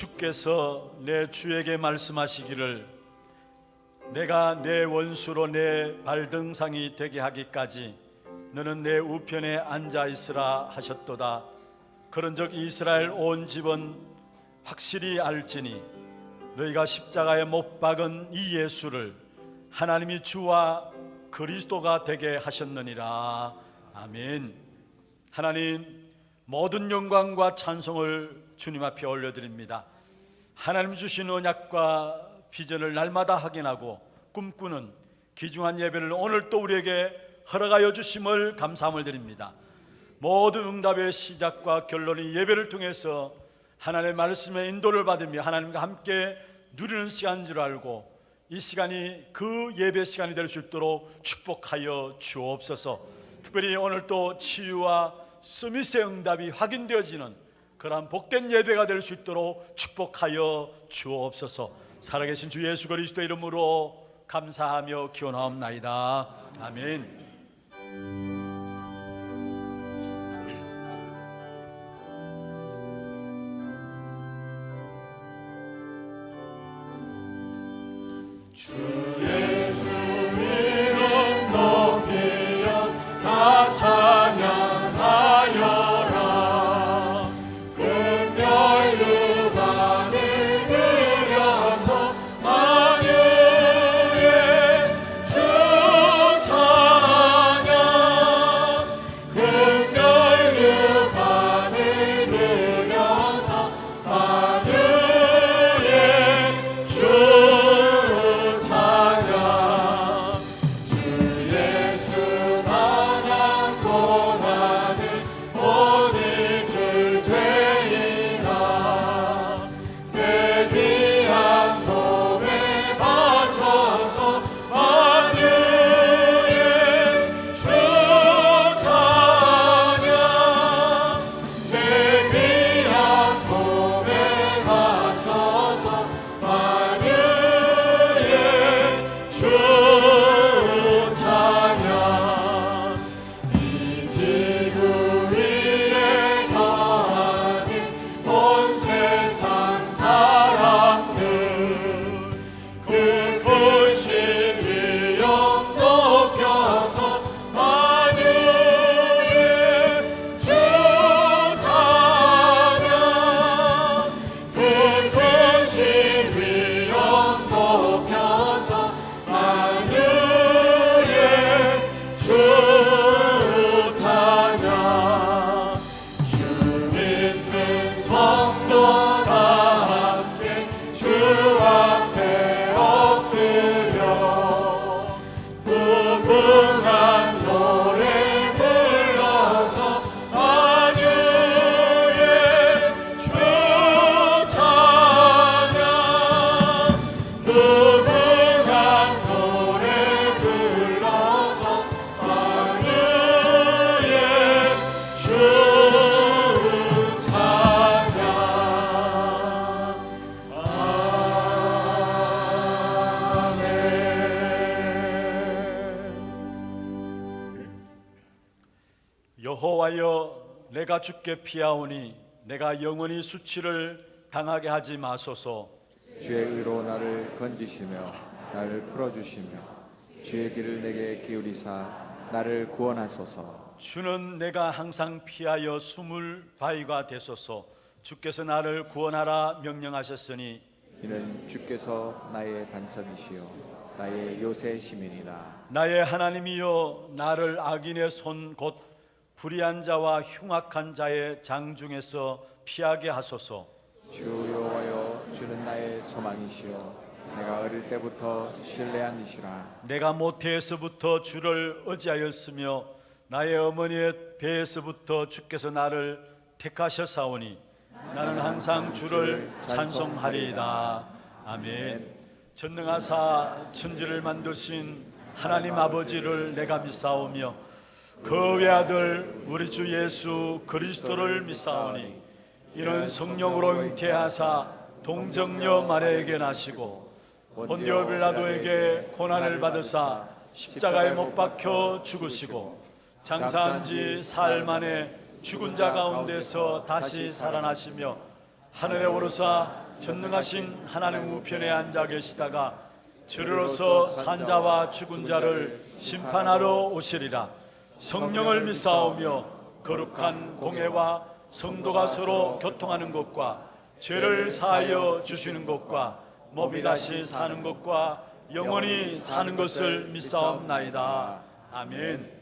주께서 내 주에게 말씀하시기를 내가 내 원수로 내 발등상이 되게 하기까지 너는 내 우편에 앉아 있으라 하셨도다. 그런즉 이스라엘 온 집은 확실히 알지니 너희가 십자가에 못 박은 이 예수를 하나님이 주와 그리스도가 되게 하셨느니라. 아멘. 하나님, 모든 영광과 찬송을 주님 앞에 올려드립니다. 하나님 주신 언약과 비전을 날마다 확인하고 꿈꾸는 귀중한 예배를 오늘 또 우리에게 허락하여 주심을 감사함을 드립니다. 모든 응답의 시작과 결론이 예배를 통해서 하나님의 말씀의 인도를 받으며 하나님과 함께 누리는 시간인 줄 알고 이 시간이 그 예배 시간이 될 수 있도록 축복하여 주옵소서. 특별히 오늘 또 치유와 서밋의 응답이 확인되어지는 그러한 복된 예배가 될 수 있도록 축복하여 주옵소서. 살아계신 주 예수 그리스도 이름으로 감사하며 기원하옵나이다. 아멘. 여호와여, 내가 주께 피하오니 내가 영원히 수치를 당하게 하지 마소서. 주의 의로 나를 건지시며 나를 풀어주시며 주의 길을 내게 기울이사 나를 구원하소서. 주는 내가 항상 피하여 숨을 바위가 되소서. 주께서 나를 구원하라 명령하셨으니 이는 주께서 나의 반석이시요 나의 요새 시민이다. 나의 하나님이여, 나를 악인의 손 곧 불의한 자와 흉악한 자의 장 중에서 피하게 하소서. 주 여호와여, 주는 나의 소망이시요 내가 어릴 때부터 신뢰한 이시라. 내가 모태에서부터 주를 의지하였으며 나의 어머니의 배에서부터 주께서 나를 택하셨사오니 나는 항상 주를 찬송하리이다. 아멘. 전능하사 천지를 만드신 하나님 아버지를 내가 믿사오며 그 외아들 우리 주 예수 그리스도를 믿사오니 이는 성령으로 잉태하사 동정녀 마리아에게 나시고 본디오 빌라도에게 고난을 받으사 십자가에 못 박혀 죽으시고 장사한 지 사흘 만에 죽은 자 가운데서 다시 살아나시며 하늘에 오르사 전능하신 하나님 우편에 앉아 계시다가 주로서 산자와 죽은 자를 심판하러 오시리라. 성령을 믿사오며 거룩한 공회와 성도가 서로 교통하는 것과 죄를 사하여 주시는 것과 몸이 다시 사는 것과 영원히 사는 것을 믿사옵나이다. 아멘.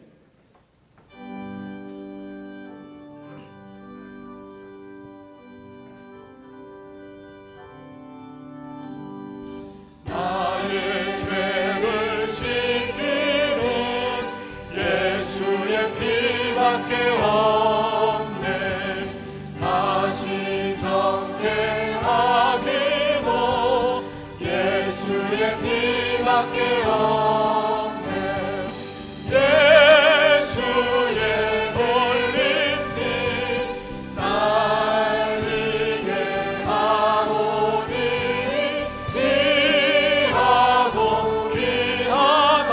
나의 죄를 씻기는 예수의 피밖에 없네. 다시 정죄하기도 예수의 피밖에 없네. 예수의 흘린 피 날리게 하오니 귀하고 귀하다.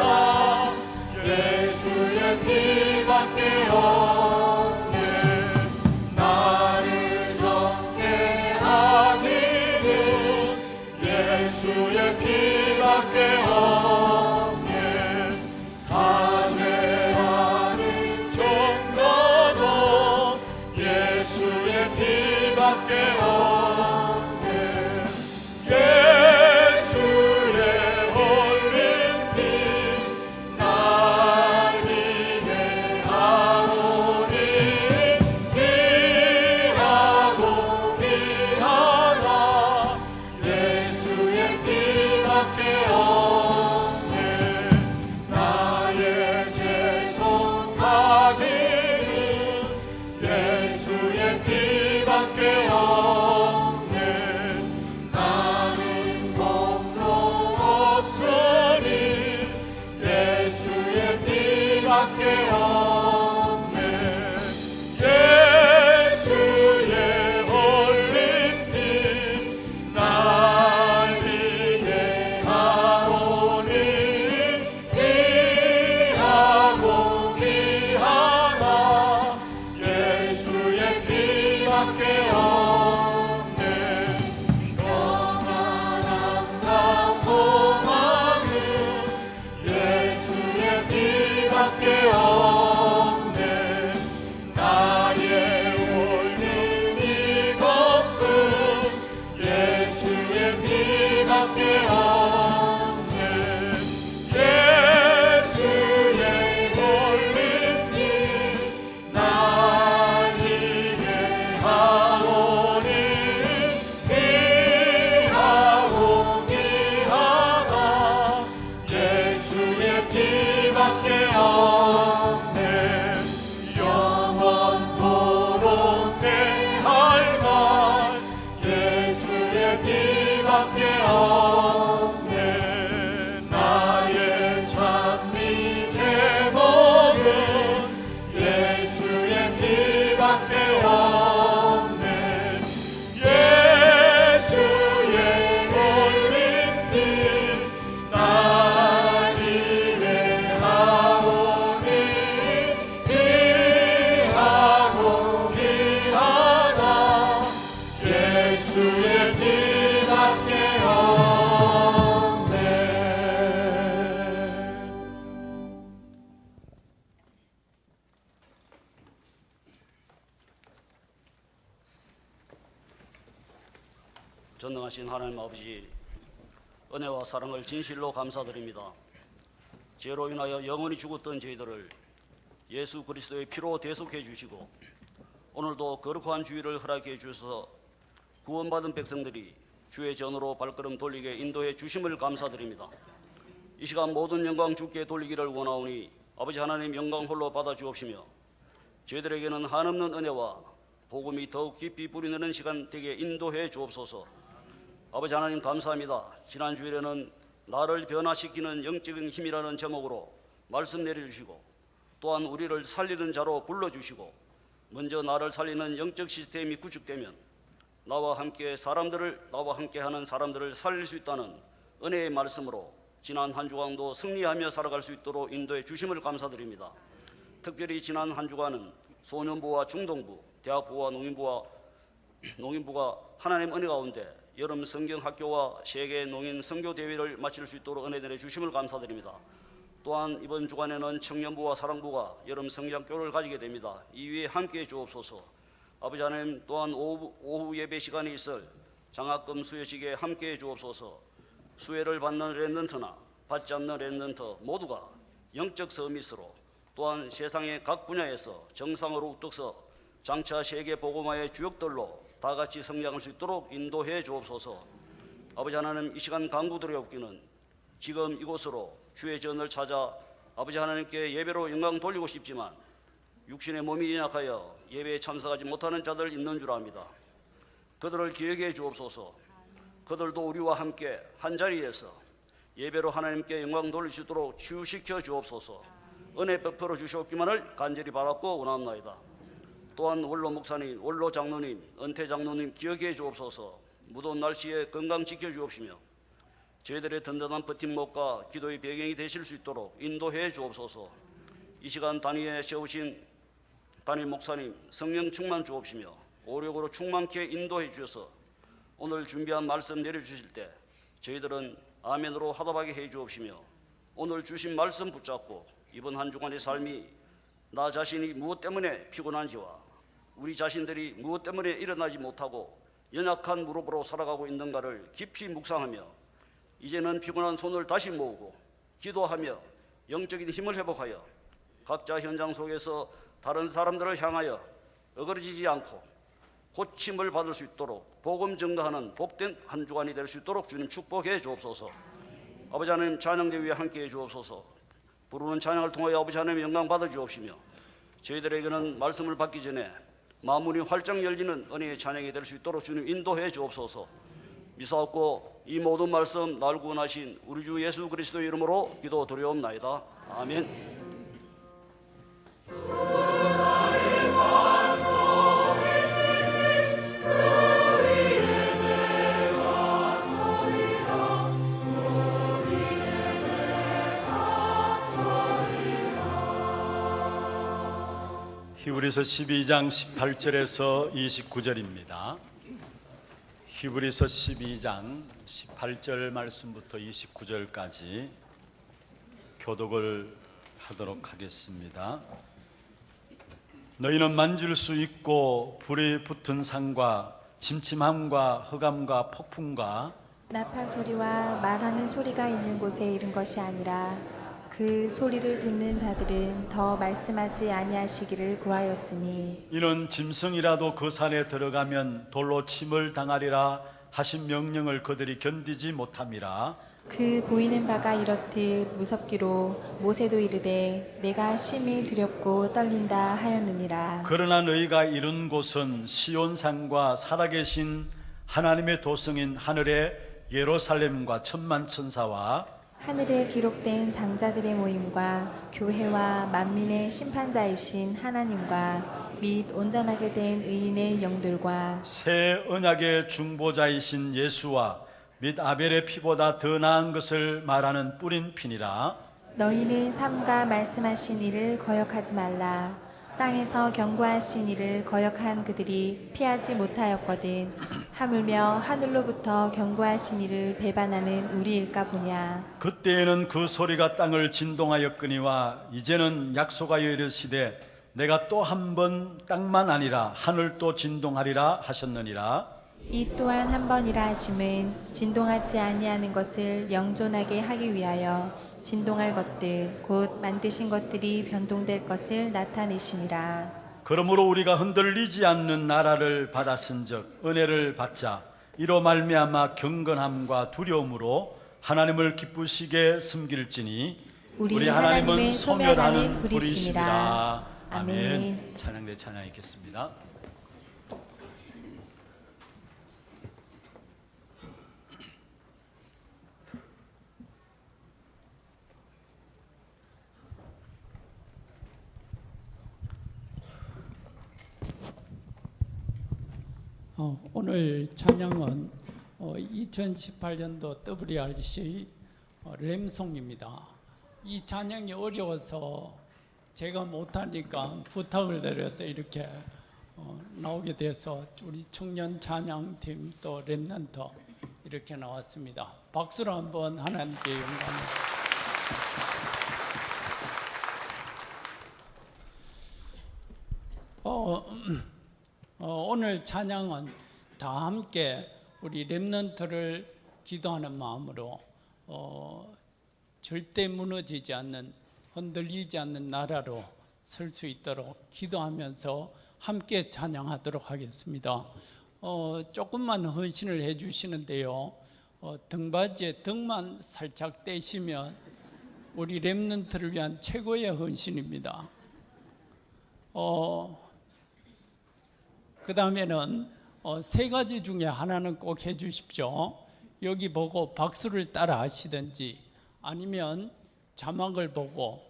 예수의 피밖에 없네. 나를 정죄하기는 예수의 피밖에 없네. 사죄하는 정도도 예수의 피밖에 없네. 예수의 흘린 피 날리게 하오니 귀하고 귀하다. 예수의 피밖에 없네. 나의 죄 속하기는 예수의 피밖에 없네. 나는 공로 없으니 예수의 피밖에 없네. 예수의 흘린 피 날리게 하오니 귀하고 귀하다. 예수의 피밖에 없네. 평안함과 소망은 예수의 피밖에 없네. 나의 옳은 이것은 예수의 피밖에 없네. 예수의 흘린 피 날리게 하오니 귀하고 귀하다. 예수의 피밖에 없네. 영원토록 내할 말 예수의 피밖에 없네. 나의 찬미 제목은 예수의 피밖에 없네. 예수의 흘린 피 날리게 하오니 귀하고 귀하다. 예수의 피밖에 없네. 전능하신 하나님 아버지, 은혜와 사랑을 진실로 감사드립니다. 죄로 인하여 영원히 죽었던 저희들을 예수 그리스도의 피로 대속해 주시고 오늘도 거룩한 주일을 허락해 주셔서 구원받은 백성들이 주의 전으로 발걸음 돌리게 인도해 주심을 감사드립니다. 이 시간 모든 영광 주께 돌리기를 원하오니 아버지 하나님 영광 홀로 받아 주옵시며 저희들에게는 한없는 은혜와 복음이 더욱 깊이 뿌리내는 시간 되게 인도해 주옵소서. 아버지 하나님 감사합니다. 지난 주일에는 나를 변화시키는 영적인 힘이라는 제목으로 말씀 내려주시고 또한 우리를 살리는 자로 불러주시고 먼저 나를 살리는 영적 시스템이 구축되면 나와 함께하는 사람들을 살릴 수 있다는 은혜의 말씀으로 지난 한 주간도 승리하며 살아갈 수 있도록 인도해 주심을 감사드립니다. 특별히 지난 한 주간은 소년부와 중동부, 대학부와 농인부와 농인부가 하나님 은혜 가운데 여름 성경 학교와 세계 농인 선교 대회를 마칠 수 있도록 은혜 내려 주심을 감사드립니다. 또한 이번 주간에는 청년부와 사랑부가 여름 성경학교를 가지게 됩니다. 이 위에 함께해 주옵소서. 아버지 하나님, 또한 오후 예배 시간이 있을 장학금 수여식에 함께해 주옵소서. 수혜를 받는 랩런트나 받지 않는 랩런트 모두가 영적 서밋으로, 또한 세상의 각 분야에서 정상으로 우뚝서 장차 세계 복음화의 주역들로 다 같이 성장할 수 있도록 인도해 주옵소서. 아버지 하나님, 이 시간 간구드리옵기는 지금 이곳으로 주의 전을 찾아 아버지 하나님께 예배로 영광 돌리고 싶지만 육신의 몸이 연약하여 예배에 참석하지 못하는 자들 있는 줄 압니다. 그들을 기억해 주옵소서. 그들도 우리와 함께 한자리에서 예배로 하나님께 영광 돌릴 수 있도록 치유시켜 주옵소서. 은혜 베풀어 주시옵기만을 간절히 바랐고 원합나이다. 또한 원로 목사님, 원로 장로님, 은퇴 장로님 기억해 주옵소서. 무더운 날씨에 건강 지켜 주옵시며 저희들의 든든한 버팀목과 기도의 배경이 되실 수 있도록 인도해 주옵소서. 이 시간 단위에 세우신 담임 목사님 성령 충만 주옵시며 오력으로 충만케 인도해 주셔서 오늘 준비한 말씀 내려주실 때 저희들은 아멘으로 화답하게 해 주옵시며 오늘 주신 말씀 붙잡고 이번 한 주간의 삶이 나 자신이 무엇 때문에 피곤한지와 우리 자신들이 무엇 때문에 일어나지 못하고 연약한 무릎으로 살아가고 있는가를 깊이 묵상하며 이제는 피곤한 손을 다시 모으고 기도하며 영적인 힘을 회복하여 각자 현장 속에서 다른 사람들을 향하여 어그러지지 않고 고침을 받을 수 있도록 복음 증거하는 복된 한 주간이 될 수 있도록 주님 축복해 주옵소서. 아버지 하나님, 찬양대 위에 함께해 주옵소서. 부르는 찬양을 통하여 아버지 하나님 영광 받아 주옵시며 저희들에게는 말씀을 받기 전에 마음문이 활짝 열리는 은혜의 찬양이 될 수 있도록 주님 인도해 주옵소서. 미사옵고 이 모든 말씀 날 구원하신 우리 주 예수 그리스도 이름으로 기도 드리옵나이다. 아멘. 히브리서 12장 18절에서 29절입니다. 히브리서 12장 18절 말씀부터 29절까지 교독을 하도록 하겠습니다. 너희는 만질 수 있고 불이 붙은 산과 침침함과 흑암과 폭풍과 나팔 소리와 말하는 소리가 있는 곳에 이른 것이 아니라 그 소리를 듣는 자들은 더 말씀하지 아니하시기를 구하였으니 이는 짐승이라도 그 산에 들어가면 돌로 침을 당하리라 하신 명령을 그들이 견디지 못함이라. 그 보이는 바가 이렇듯 무섭기로 모세도 이르되 내가 심히 두렵고 떨린다 하였느니라. 그러나 너희가 이른 곳은 시온산과 살아계신 하나님의 도성인 하늘의 예루살렘과 천만 천사와 하늘에 기록된 장자들의 모임과 교회와 만민의 심판자이신 하나님과 및 온전하게 된 의인의 영들과 새 언약의 중보자이신 예수와 및 아벨의 피보다 더 나은 것을 말하는 뿌린 피니라. 너희는 삼가 말씀하신 이를 거역하지 말라. 땅에서 경고하신 이를 거역한 그들이 피하지 못하였거든. 하물며 하늘로부터 경고하신 이를 배반하는 우리일까 보냐. 그때에는 그 소리가 땅을 진동하였거니와 이제는 약속하여 이르시되 내가 또 한 번 땅만 아니라 하늘도 진동하리라 하셨느니라. 이 또한 한 번이라 하심은 진동하지 아니하는 것을 영존하게 하기 위하여 진동할 것들 곧 만드신 것들이 변동될 것을 나타내심이라. 그러므로 우리가 흔들리지 않는 나라를 받았은즉 은혜를 받자. 이로 말미암아 경건함과 두려움으로 하나님을 기쁘시게 섬길지니 우리 하나님은 소멸하는 불이시니라. 아멘. 찬양대 찬양 읽겠습니다. 오늘 찬양은 2018년도 WRC 램송입니다. 이 찬양이 어려워서 제가 못하니까 부탁을 드려서 이렇게 나오게 돼서 우리 청년 찬양팀 또 렘넌트 이렇게 나왔습니다. 박수로 한번 하나님께 영광을. 오늘 찬양은 다 함께 우리 렘넌트를 기도하는 마음으로 절대 무너지지 않는, 흔들리지 않는 나라로 설 수 있도록 기도하면서 함께 찬양하도록 하겠습니다. 조금만 헌신을 해주시는데요. 등받이에 등만 살짝 떼시면 우리 렘넌트를 위한 최고의 헌신입니다. 그 다음에는 세 가지 중에 하나는 꼭 해주십시오. 여기 보고 박수를 따라 하시든지 아니면 자막을 보고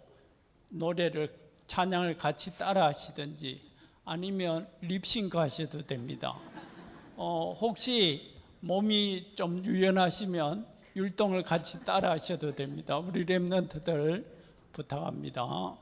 노래를 찬양을 같이 따라 하시든지 아니면 립싱크 하셔도 됩니다. 혹시 몸이 좀 유연하시면 율동을 같이 따라 하셔도 됩니다. 우리 렘넌트들 부탁합니다.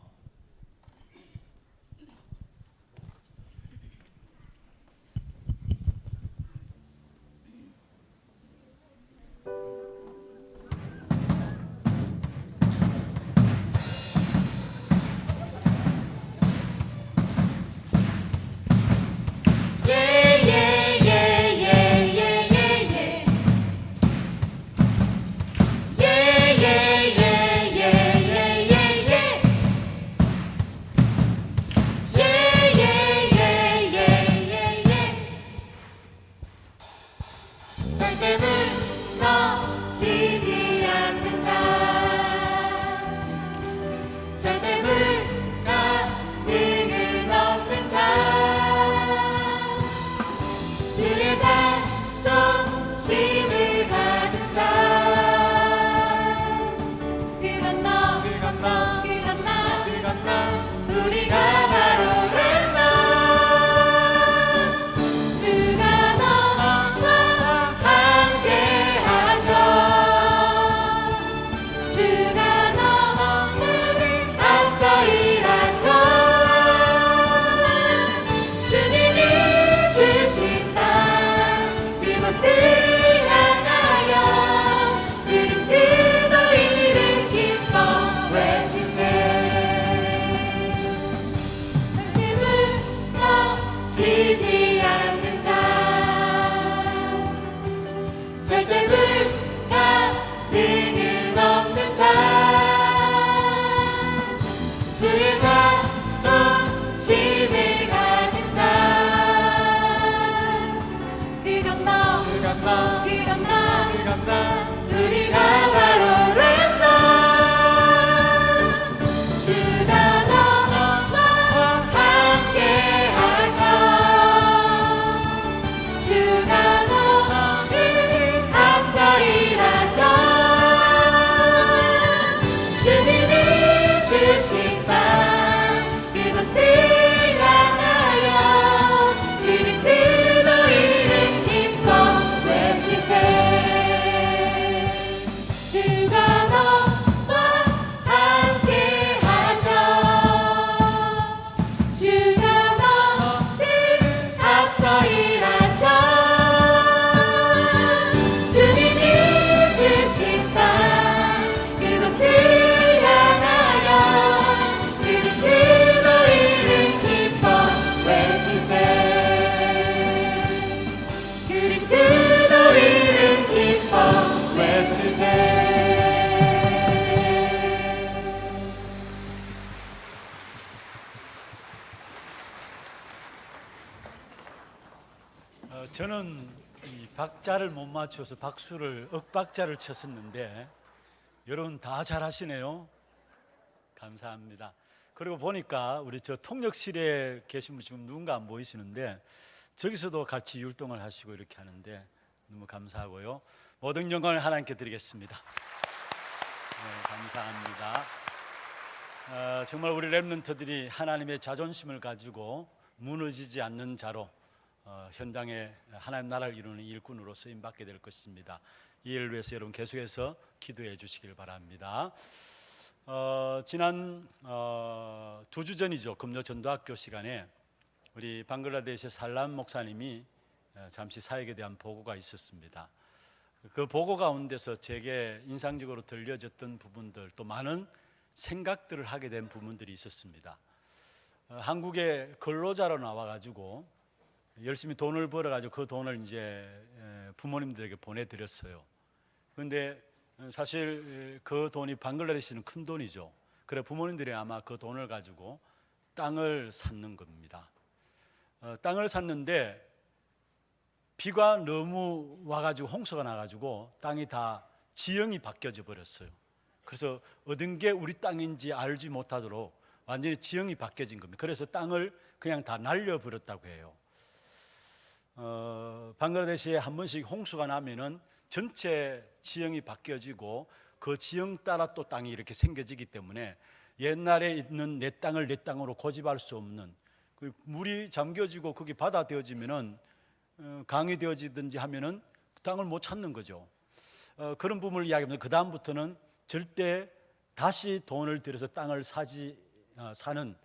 저는 이 박자를 못 맞춰서 박수를 억박자를 쳤었는데 여러분 다 잘하시네요. 감사합니다. 그리고 보니까 우리 저 통역실에 계신 분 지금 누군가 안 보이시는데 저기서도 같이 율동을 하시고 이렇게 하는데 너무 감사하고요. 모든 영광을 하나님께 드리겠습니다. 네, 감사합니다. 정말 우리 렘넌트들이 하나님의 자존심을 가지고 무너지지 않는 자로 현장에 하나님 나라를 이루는 일꾼으로 쓰임받게 될 것입니다. 이 일을 위해서 여러분 계속해서 기도해 주시길 바랍니다. 지난 2주 전이죠. 금요 전도학교 시간에 우리 방글라데시의 살람 목사님이 잠시 사역에 대한 보고가 있었습니다. 그 보고 가운데서 제게 인상적으로 들려졌던 부분들, 또 많은 생각들을 하게 된 부분들이 있었습니다. 한국에 근로자로 나와가지고 열심히 돈을 벌어가지고 그 돈을 이제 부모님들에게 보내드렸어요. 그런데 사실 그 돈이 방글라데시는 큰 돈이죠. 그래 부모님들이 아마 그 돈을 가지고 땅을 샀는 겁니다. 땅을 샀는데 비가 너무 와가지고 홍수가 나가지고 땅이 다 지형이 바뀌어져 버렸어요. 그래서 얻은 게 우리 땅인지 알지 못하도록 완전히 지형이 바뀌어진 겁니다. 그래서 땅을 그냥 다 날려버렸다고 해요. 방글라데시에 한 번씩 홍수가 나면은 전체 지형이 바뀌어지고 그 지형 따라 또 땅이 이렇게 생겨지기 때문에 옛날에 있는 내 땅을 내 땅으로 고집할 수 없는, 물이 잠겨지고 거기 바다 되어지면은 강이 되어지든지 하면은 땅을 못 찾는 거죠. 그런 부분을 이야기하면 그 다음부터는 절대 다시 돈을 들여서 땅을 사는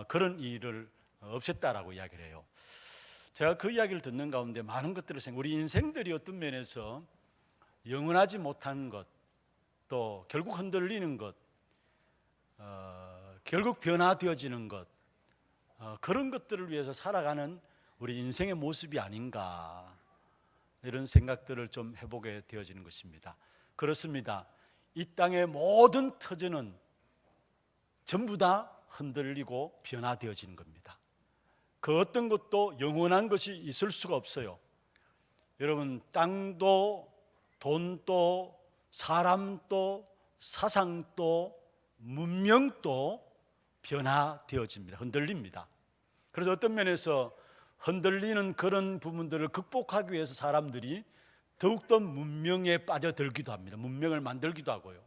그런 일을 없앴다라고 이야기를 해요. 제가 그 이야기를 듣는 가운데 많은 것들을 우리 인생들이 어떤 면에서 영원하지 못한 것, 또 결국 흔들리는 것, 결국 변화되어지는 것, 그런 것들을 위해서 살아가는 우리 인생의 모습이 아닌가, 이런 생각들을 좀 해보게 되어지는 것입니다. 그렇습니다. 이 땅의 모든 터전은 전부 다 흔들리고 변화되어지는 겁니다. 그 어떤 것도 영원한 것이 있을 수가 없어요. 여러분, 땅도 돈도 사람도 사상도 문명도 변화되어집니다. 흔들립니다. 그래서 어떤 면에서 흔들리는 그런 부분들을 극복하기 위해서 사람들이 더욱더 문명에 빠져들기도 합니다. 문명을 만들기도 하고요.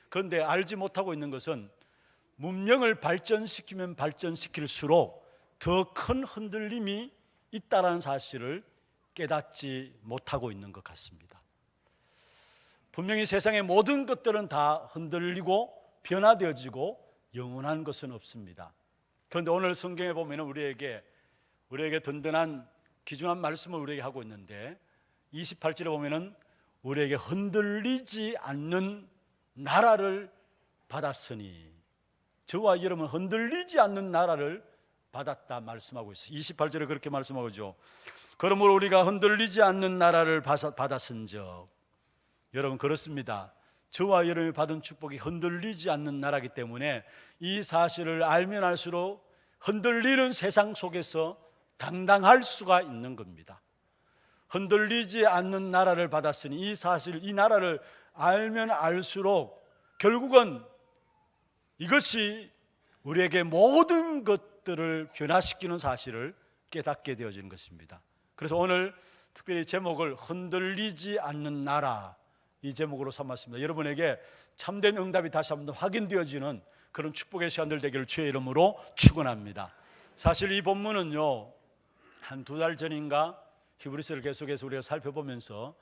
그런데 알지 못하고 있는 것은 문명을 발전시키면 발전시킬수록 더 큰 흔들림이 있다는 사실을 깨닫지 못하고 있는 것 같습니다. 분명히 세상의 모든 것들은 다 흔들리고 변화되어지고 영원한 것은 없습니다. 그런데 오늘 성경에 보면 우리에게 든든한 귀중한 말씀을 우리에게 하고 있는데 28절에 보면은 우리에게 흔들리지 않는 나라를 받았으니, 저와 여러분은 흔들리지 않는 나라를 받았다 말씀하고 있어요. 28절에 그렇게 말씀하고 있죠. 그러므로 우리가 흔들리지 않는 나라를 받았은즉, 여러분 그렇습니다. 저와 여러분이 받은 축복이 흔들리지 않는 나라이기 때문에 이 사실을 알면 알수록 흔들리는 세상 속에서 당당할 수가 있는 겁니다. 흔들리지 않는 나라를 받았으니, 이 사실, 이 나라를 알면 알수록 결국은 이것이 우리에게 모든 것들을 변화시키는 사실을 깨닫게 되어지는 것입니다. 그래서 오늘 특별히 제목을 흔들리지 않는 나라, 이 제목으로 삼았습니다. 여러분에게 참된 응답이 다시 한번 확인되어지는 그런 축복의 시간들 되기를 주의 이름으로 축원합니다. 사실 이 본문은요, 한 2달 전인가 히브리서를 계속해서 우리가 살펴보면서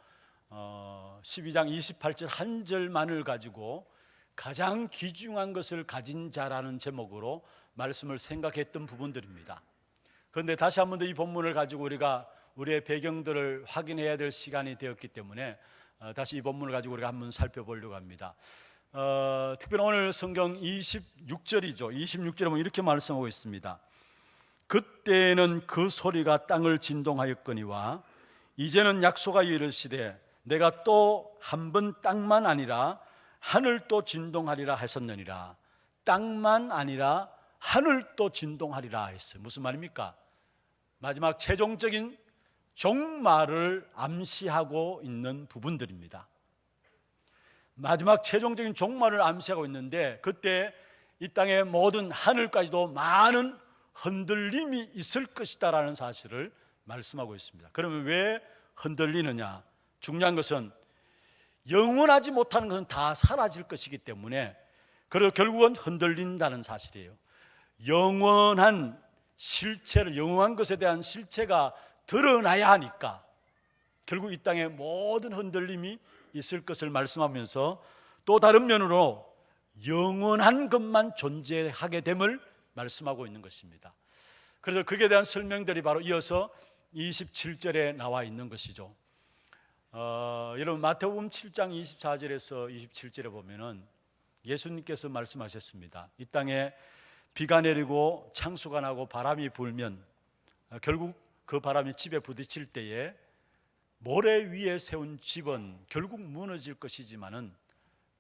12장 28절 한 절만을 가지고 가장 귀중한 것을 가진 자라는 제목으로 말씀을 생각했던 부분들입니다. 그런데 다시 한 번 더 이 본문을 가지고 우리가 우리의 배경들을 확인해야 될 시간이 되었기 때문에 다시 이 본문을 가지고 우리가 한번 살펴보려고 합니다. 특별히 오늘 성경 26절이죠. 26절에 보면 이렇게 말씀하고 있습니다. 그때는 그 소리가 땅을 진동하였거니와 이제는 약속하여 이르시되 내가 또 한 번 땅만 아니라 하늘도 진동하리라 하셨느니라. 땅만 아니라 하늘도 진동하리라 했어요. 무슨 말입니까? 마지막 최종적인 종말을 암시하고 있는 부분들입니다. 마지막 최종적인 종말을 암시하고 있는데, 그때 이 땅의 모든 하늘까지도 많은 흔들림이 있을 것이다라는 사실을 말씀하고 있습니다. 그러면 왜 흔들리느냐? 중요한 것은 영원하지 못하는 것은 다 사라질 것이기 때문에, 그리고 결국은 흔들린다는 사실이에요. 영원한 실체를, 영원한 것에 대한 실체가 드러나야 하니까 결국 이 땅에 모든 흔들림이 있을 것을 말씀하면서, 또 다른 면으로 영원한 것만 존재하게 됨을 말씀하고 있는 것입니다. 그래서 그에 대한 설명들이 바로 이어서 27절에 나와 있는 것이죠. 여러분 마태복음 7장 24절에서 27절에 보면은 예수님께서 말씀하셨습니다. 이 땅에 비가 내리고 창수가 나고 바람이 불면 결국 그 바람이 집에 부딪힐 때에 모래 위에 세운 집은 결국 무너질 것이지만은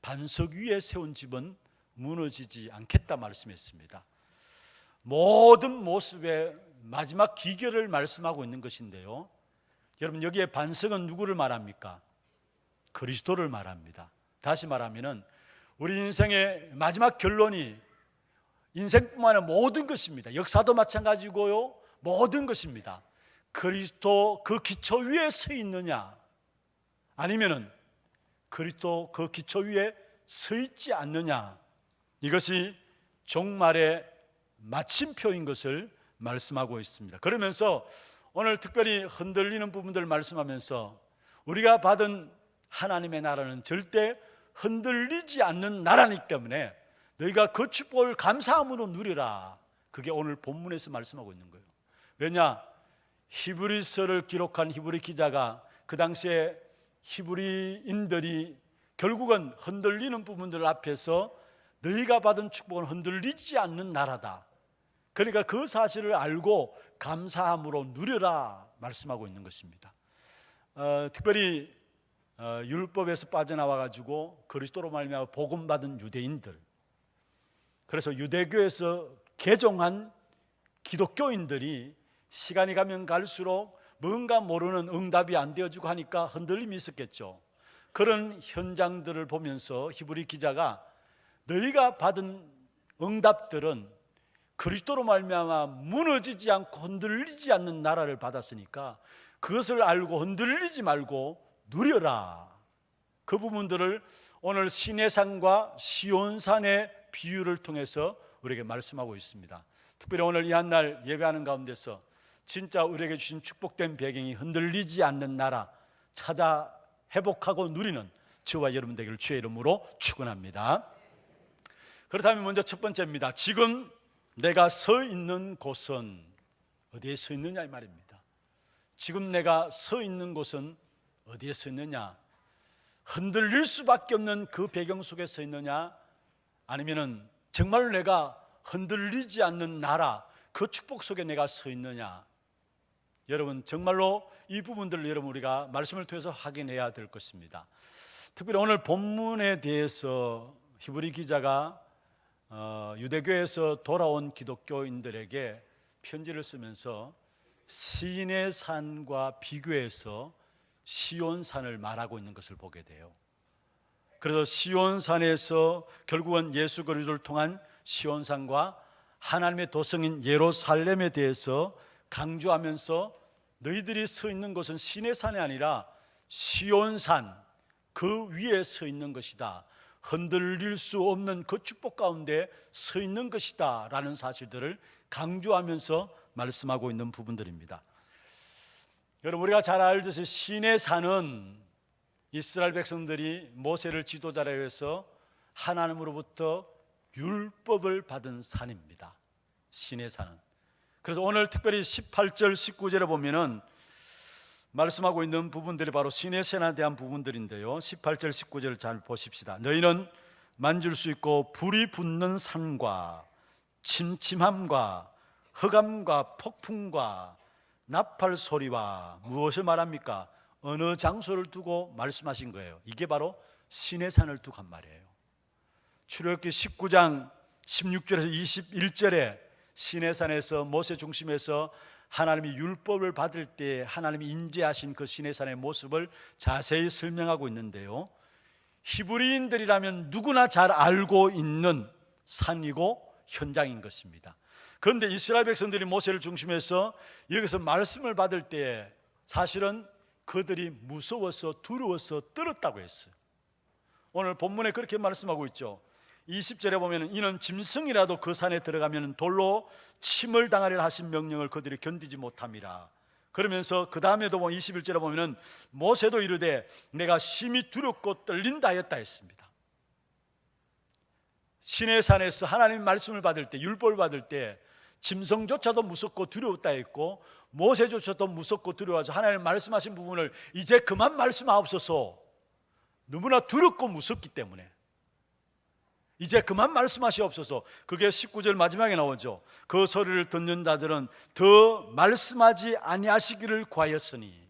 반석 위에 세운 집은 무너지지 않겠다 말씀했습니다. 모든 모습의 마지막 기결을 말씀하고 있는 것인데요, 여러분 여기에 반석은 누구를 말합니까? 그리스도를 말합니다. 다시 말하면은 우리 인생의 마지막 결론이 인생뿐만 아니라 모든 것입니다. 역사도 마찬가지고요, 모든 것입니다. 그리스도 그 기초 위에 서 있느냐, 아니면은 그리스도 그 기초 위에 서 있지 않느냐, 이것이 종말의 마침표인 것을 말씀하고 있습니다. 그러면서 오늘 특별히 흔들리는 부분들을 말씀하면서 우리가 받은 하나님의 나라는 절대 흔들리지 않는 나라이기 때문에 너희가 그 축복을 감사함으로 누리라, 그게 오늘 본문에서 말씀하고 있는 거예요. 왜냐? 히브리서를 기록한 히브리 기자가 그 당시에 히브리인들이 결국은 흔들리는 부분들 앞에서 너희가 받은 축복은 흔들리지 않는 나라다, 그러니까 그 사실을 알고 감사함으로 누려라 말씀하고 있는 것입니다. 특별히 율법에서 빠져나와 가지고 그리스도로 말미암아 복음 받은 유대인들, 그래서 유대교에서 개종한 기독교인들이 시간이 가면 갈수록 뭔가 모르는 응답이 안 되어지고 하니까 흔들림이 있었겠죠. 그런 현장들을 보면서 히브리 기자가 너희가 받은 응답들은 그리스도로 말미암아 무너지지 않고 흔들리지 않는 나라를 받았으니까 그것을 알고 흔들리지 말고 누려라. 그 부분들을 오늘 시내산과 시온산의 비유를 통해서 우리에게 말씀하고 있습니다. 특별히 오늘 이 한날 예배하는 가운데서 진짜 우리에게 주신 축복된 배경이 흔들리지 않는 나라 찾아 회복하고 누리는 저와 여러분 되기를 주의 이름으로 축원합니다. 그렇다면 먼저 첫 번째입니다. 지금 내가 서 있는 곳은 어디에 서 있느냐 이 말입니다. 지금 내가 서 있는 곳은 어디에 서 있느냐, 흔들릴 수밖에 없는 그 배경 속에 서 있느냐, 아니면은 정말 내가 흔들리지 않는 나라 그 축복 속에 내가 서 있느냐. 여러분 정말로 이 부분들을 여러분 우리가 말씀을 통해서 확인해야 될 것입니다. 특별히 오늘 본문에 대해서 히브리 기자가 유대교에서 돌아온 기독교인들에게 편지를 쓰면서 시내산과 비교해서 시온산을 말하고 있는 것을 보게 돼요. 그래서 시온산에서 결국은 예수 그리스도를 통한 시온산과 하나님의 도성인 예루살렘에 대해서 강조하면서 너희들이 서 있는 것은 시내산이 아니라 시온산 그 위에 서 있는 것이다, 흔들릴 수 없는 그 축복 가운데 서 있는 것이다 라는 사실들을 강조하면서 말씀하고 있는 부분들입니다. 여러분 우리가 잘 알듯이 시내산은 이스라엘 백성들이 모세를 지도자로 해서 하나님으로부터 율법을 받은 산입니다. 시내산은. 그래서 오늘 특별히 18절 19절에 보면은 말씀하고 있는 부분들이 바로 시내산에 대한 부분들인데요, 18절 19절을 잘 보십시다. 너희는 만질 수 있고 불이 붙는 산과 침침함과 흑암과 폭풍과 나팔 소리와 무엇을 말합니까? 어느 장소를 두고 말씀하신 거예요. 이게 바로 시내산을 두고 한 말이에요. 출애굽기 19장 16절에서 21절에 시내산에서 모세 중심에서 하나님이 율법을 받을 때 하나님이 임재하신 그 시내산의 모습을 자세히 설명하고 있는데요, 히브리인들이라면 누구나 잘 알고 있는 산이고 현장인 것입니다. 그런데 이스라엘 백성들이 모세를 중심해서 여기서 말씀을 받을 때 사실은 그들이 무서워서 두려워서 떨었다고 했어요. 오늘 본문에 그렇게 말씀하고 있죠. 20절에 보면 이는 짐승이라도 그 산에 들어가면 돌로 침을 당하리라 하신 명령을 그들이 견디지 못함이라. 그러면서 그 다음에도 21절에 보면 모세도 이르되 내가 심히 두렵고 떨린다 하였다 했습니다. 시내산에서 하나님 말씀을 받을 때, 율법을 받을 때 짐승조차도 무섭고 두려웠다 했고 모세조차도 무섭고 두려워서 하나님 말씀하신 부분을 이제 그만 말씀하옵소서. 너무나 두렵고 무섭기 때문에 이제 그만 말씀하시옵소서. 그게 19절 마지막에 나오죠. 그 소리를 듣는 자들은 더 말씀하지 아니하시기를 구하였으니,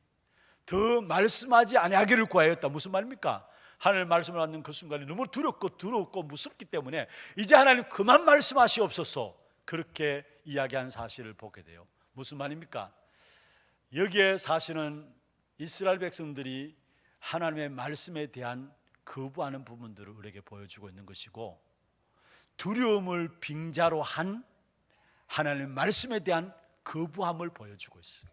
더 말씀하지 아니하기를 구하였다. 무슨 말입니까? 하나님 말씀을 받는 그 순간에 너무 두렵고 무섭기 때문에 이제 하나님 그만 말씀하시옵소서, 그렇게 이야기한 사실을 보게 돼요. 무슨 말입니까? 여기에 사실은 이스라엘 백성들이 하나님의 말씀에 대한 거부하는 부분들을 우리에게 보여주고 있는 것이고, 두려움을 빙자로 한 하나님의 말씀에 대한 거부함을 보여주고 있어요.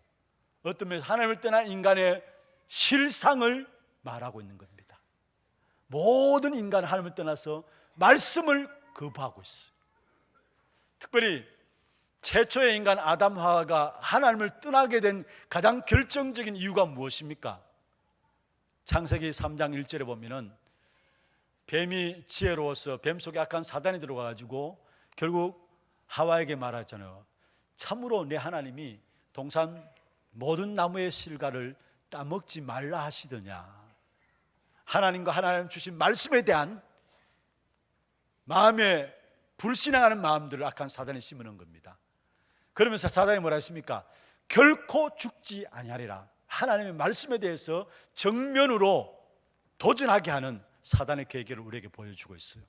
어떤 면에서 하나님을 떠난 인간의 실상을 말하고 있는 겁니다. 모든 인간은 하나님을 떠나서 말씀을 거부하고 있어요. 특별히 최초의 인간 아담 하와가 하나님을 떠나게 된 가장 결정적인 이유가 무엇입니까? 창세기 3장 1절에 보면은 뱀이 지혜로워서 뱀 속에 악한 사단이 들어가가지고 결국 하와에게 말하잖아요. 참으로 내 하나님이 동산 모든 나무의 실과를 따먹지 말라 하시더냐. 하나님과 하나님 주신 말씀에 대한 마음에 불신앙하는 마음들을 악한 사단이 심어놓은 겁니다. 그러면서 사단이 뭐라 했습니까? 결코 죽지 아니하리라. 하나님의 말씀에 대해서 정면으로 도전하게 하는 사단의 계획을 우리에게 보여주고 있어요.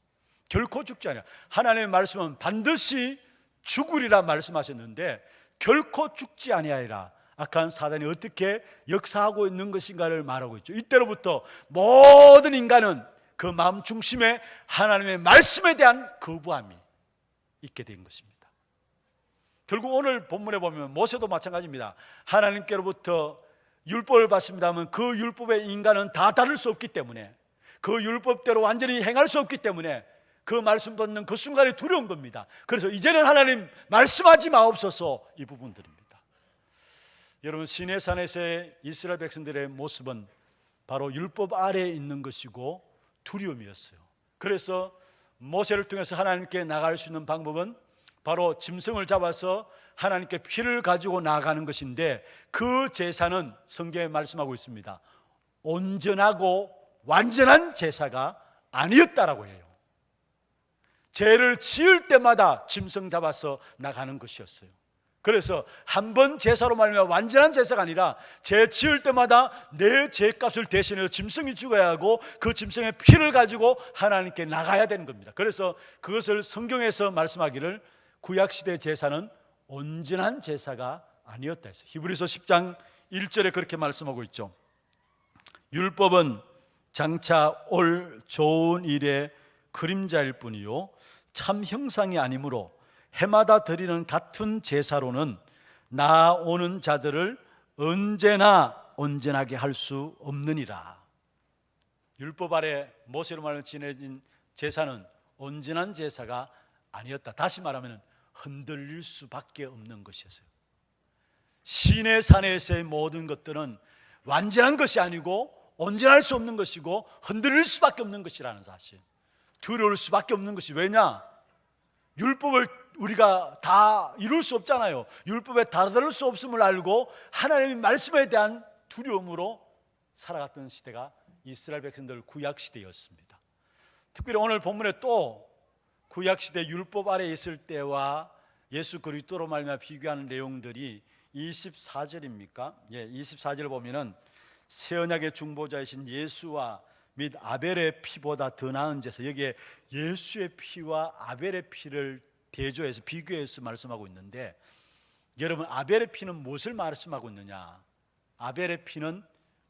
결코 죽지 아니하리라. 하나님의 말씀은 반드시 죽으리라 말씀하셨는데 결코 죽지 아니하리라. 악한 사단이 어떻게 역사하고 있는 것인가를 말하고 있죠. 이때로부터 모든 인간은 그 마음 중심에 하나님의 말씀에 대한 거부함이 있게 된 것입니다. 결국 오늘 본문에 보면 모세도 마찬가지입니다. 하나님께로부터 율법을 받습니다만 그 율법에 인간은 다 다를 수 없기 때문에, 그 율법대로 완전히 행할 수 없기 때문에 그 말씀 듣는 그 순간이 두려운 겁니다. 그래서 이제는 하나님 말씀하지 마옵소서, 이 부분들입니다. 여러분, 시내산에서의 이스라엘 백성들의 모습은 바로 율법 아래에 있는 것이고 두려움이었어요. 그래서 모세를 통해서 하나님께 나갈 수 있는 방법은 바로 짐승을 잡아서 하나님께 피를 가지고 나아가는 것인데, 그 제사는 성경에 말씀하고 있습니다. 온전하고 완전한 제사가 아니었다라고 해요. 죄를 지을 때마다 짐승 잡아서 나가는 것이었어요. 그래서 한 번 제사로 말미암아 완전한 제사가 아니라 죄 지을 때마다 내 죄값을 대신해서 짐승이 죽어야 하고 그 짐승의 피를 가지고 하나님께 나가야 되는 겁니다. 그래서 그것을 성경에서 말씀하기를 구약시대 제사는 온전한 제사가 아니었다 했어요. 히브리서 10장 1절에 그렇게 말씀하고 있죠. 율법은 장차 올 좋은 일의 그림자일 뿐이요 참 형상이 아니므로 해마다 드리는 같은 제사로는 나오는 자들을 언제나 온전하게 할 수 없느니라. 율법 아래 모세로 말하면 지내진 제사는 온전한 제사가 아니었다. 다시 말하면 흔들릴 수밖에 없는 것이었어요. 시내산에서의 모든 것들은 완전한 것이 아니고 온전할 수 없는 것이고 흔들릴 수밖에 없는 것이라는 사실, 두려울 수밖에 없는 것이, 왜냐? 율법을 우리가 다 이룰 수 없잖아요. 율법에 다다를 수 없음을 알고 하나님의 말씀에 대한 두려움으로 살아갔던 시대가 이스라엘 백성들 구약시대였습니다. 특별히 오늘 본문에 또 구약시대 율법 아래에 있을 때와 예수 그리스도로 말미암아 비교하는 내용들이 24절입니까? 24절을 보면은 새 언약의 중보자이신 예수와 및 아벨의 피보다 더 나은 제사, 여기에 예수의 피와 아벨의 피를 대조해서 비교해서 말씀하고 있는데, 여러분, 아벨의 피는 무엇을 말씀하고 있느냐? 아벨의 피는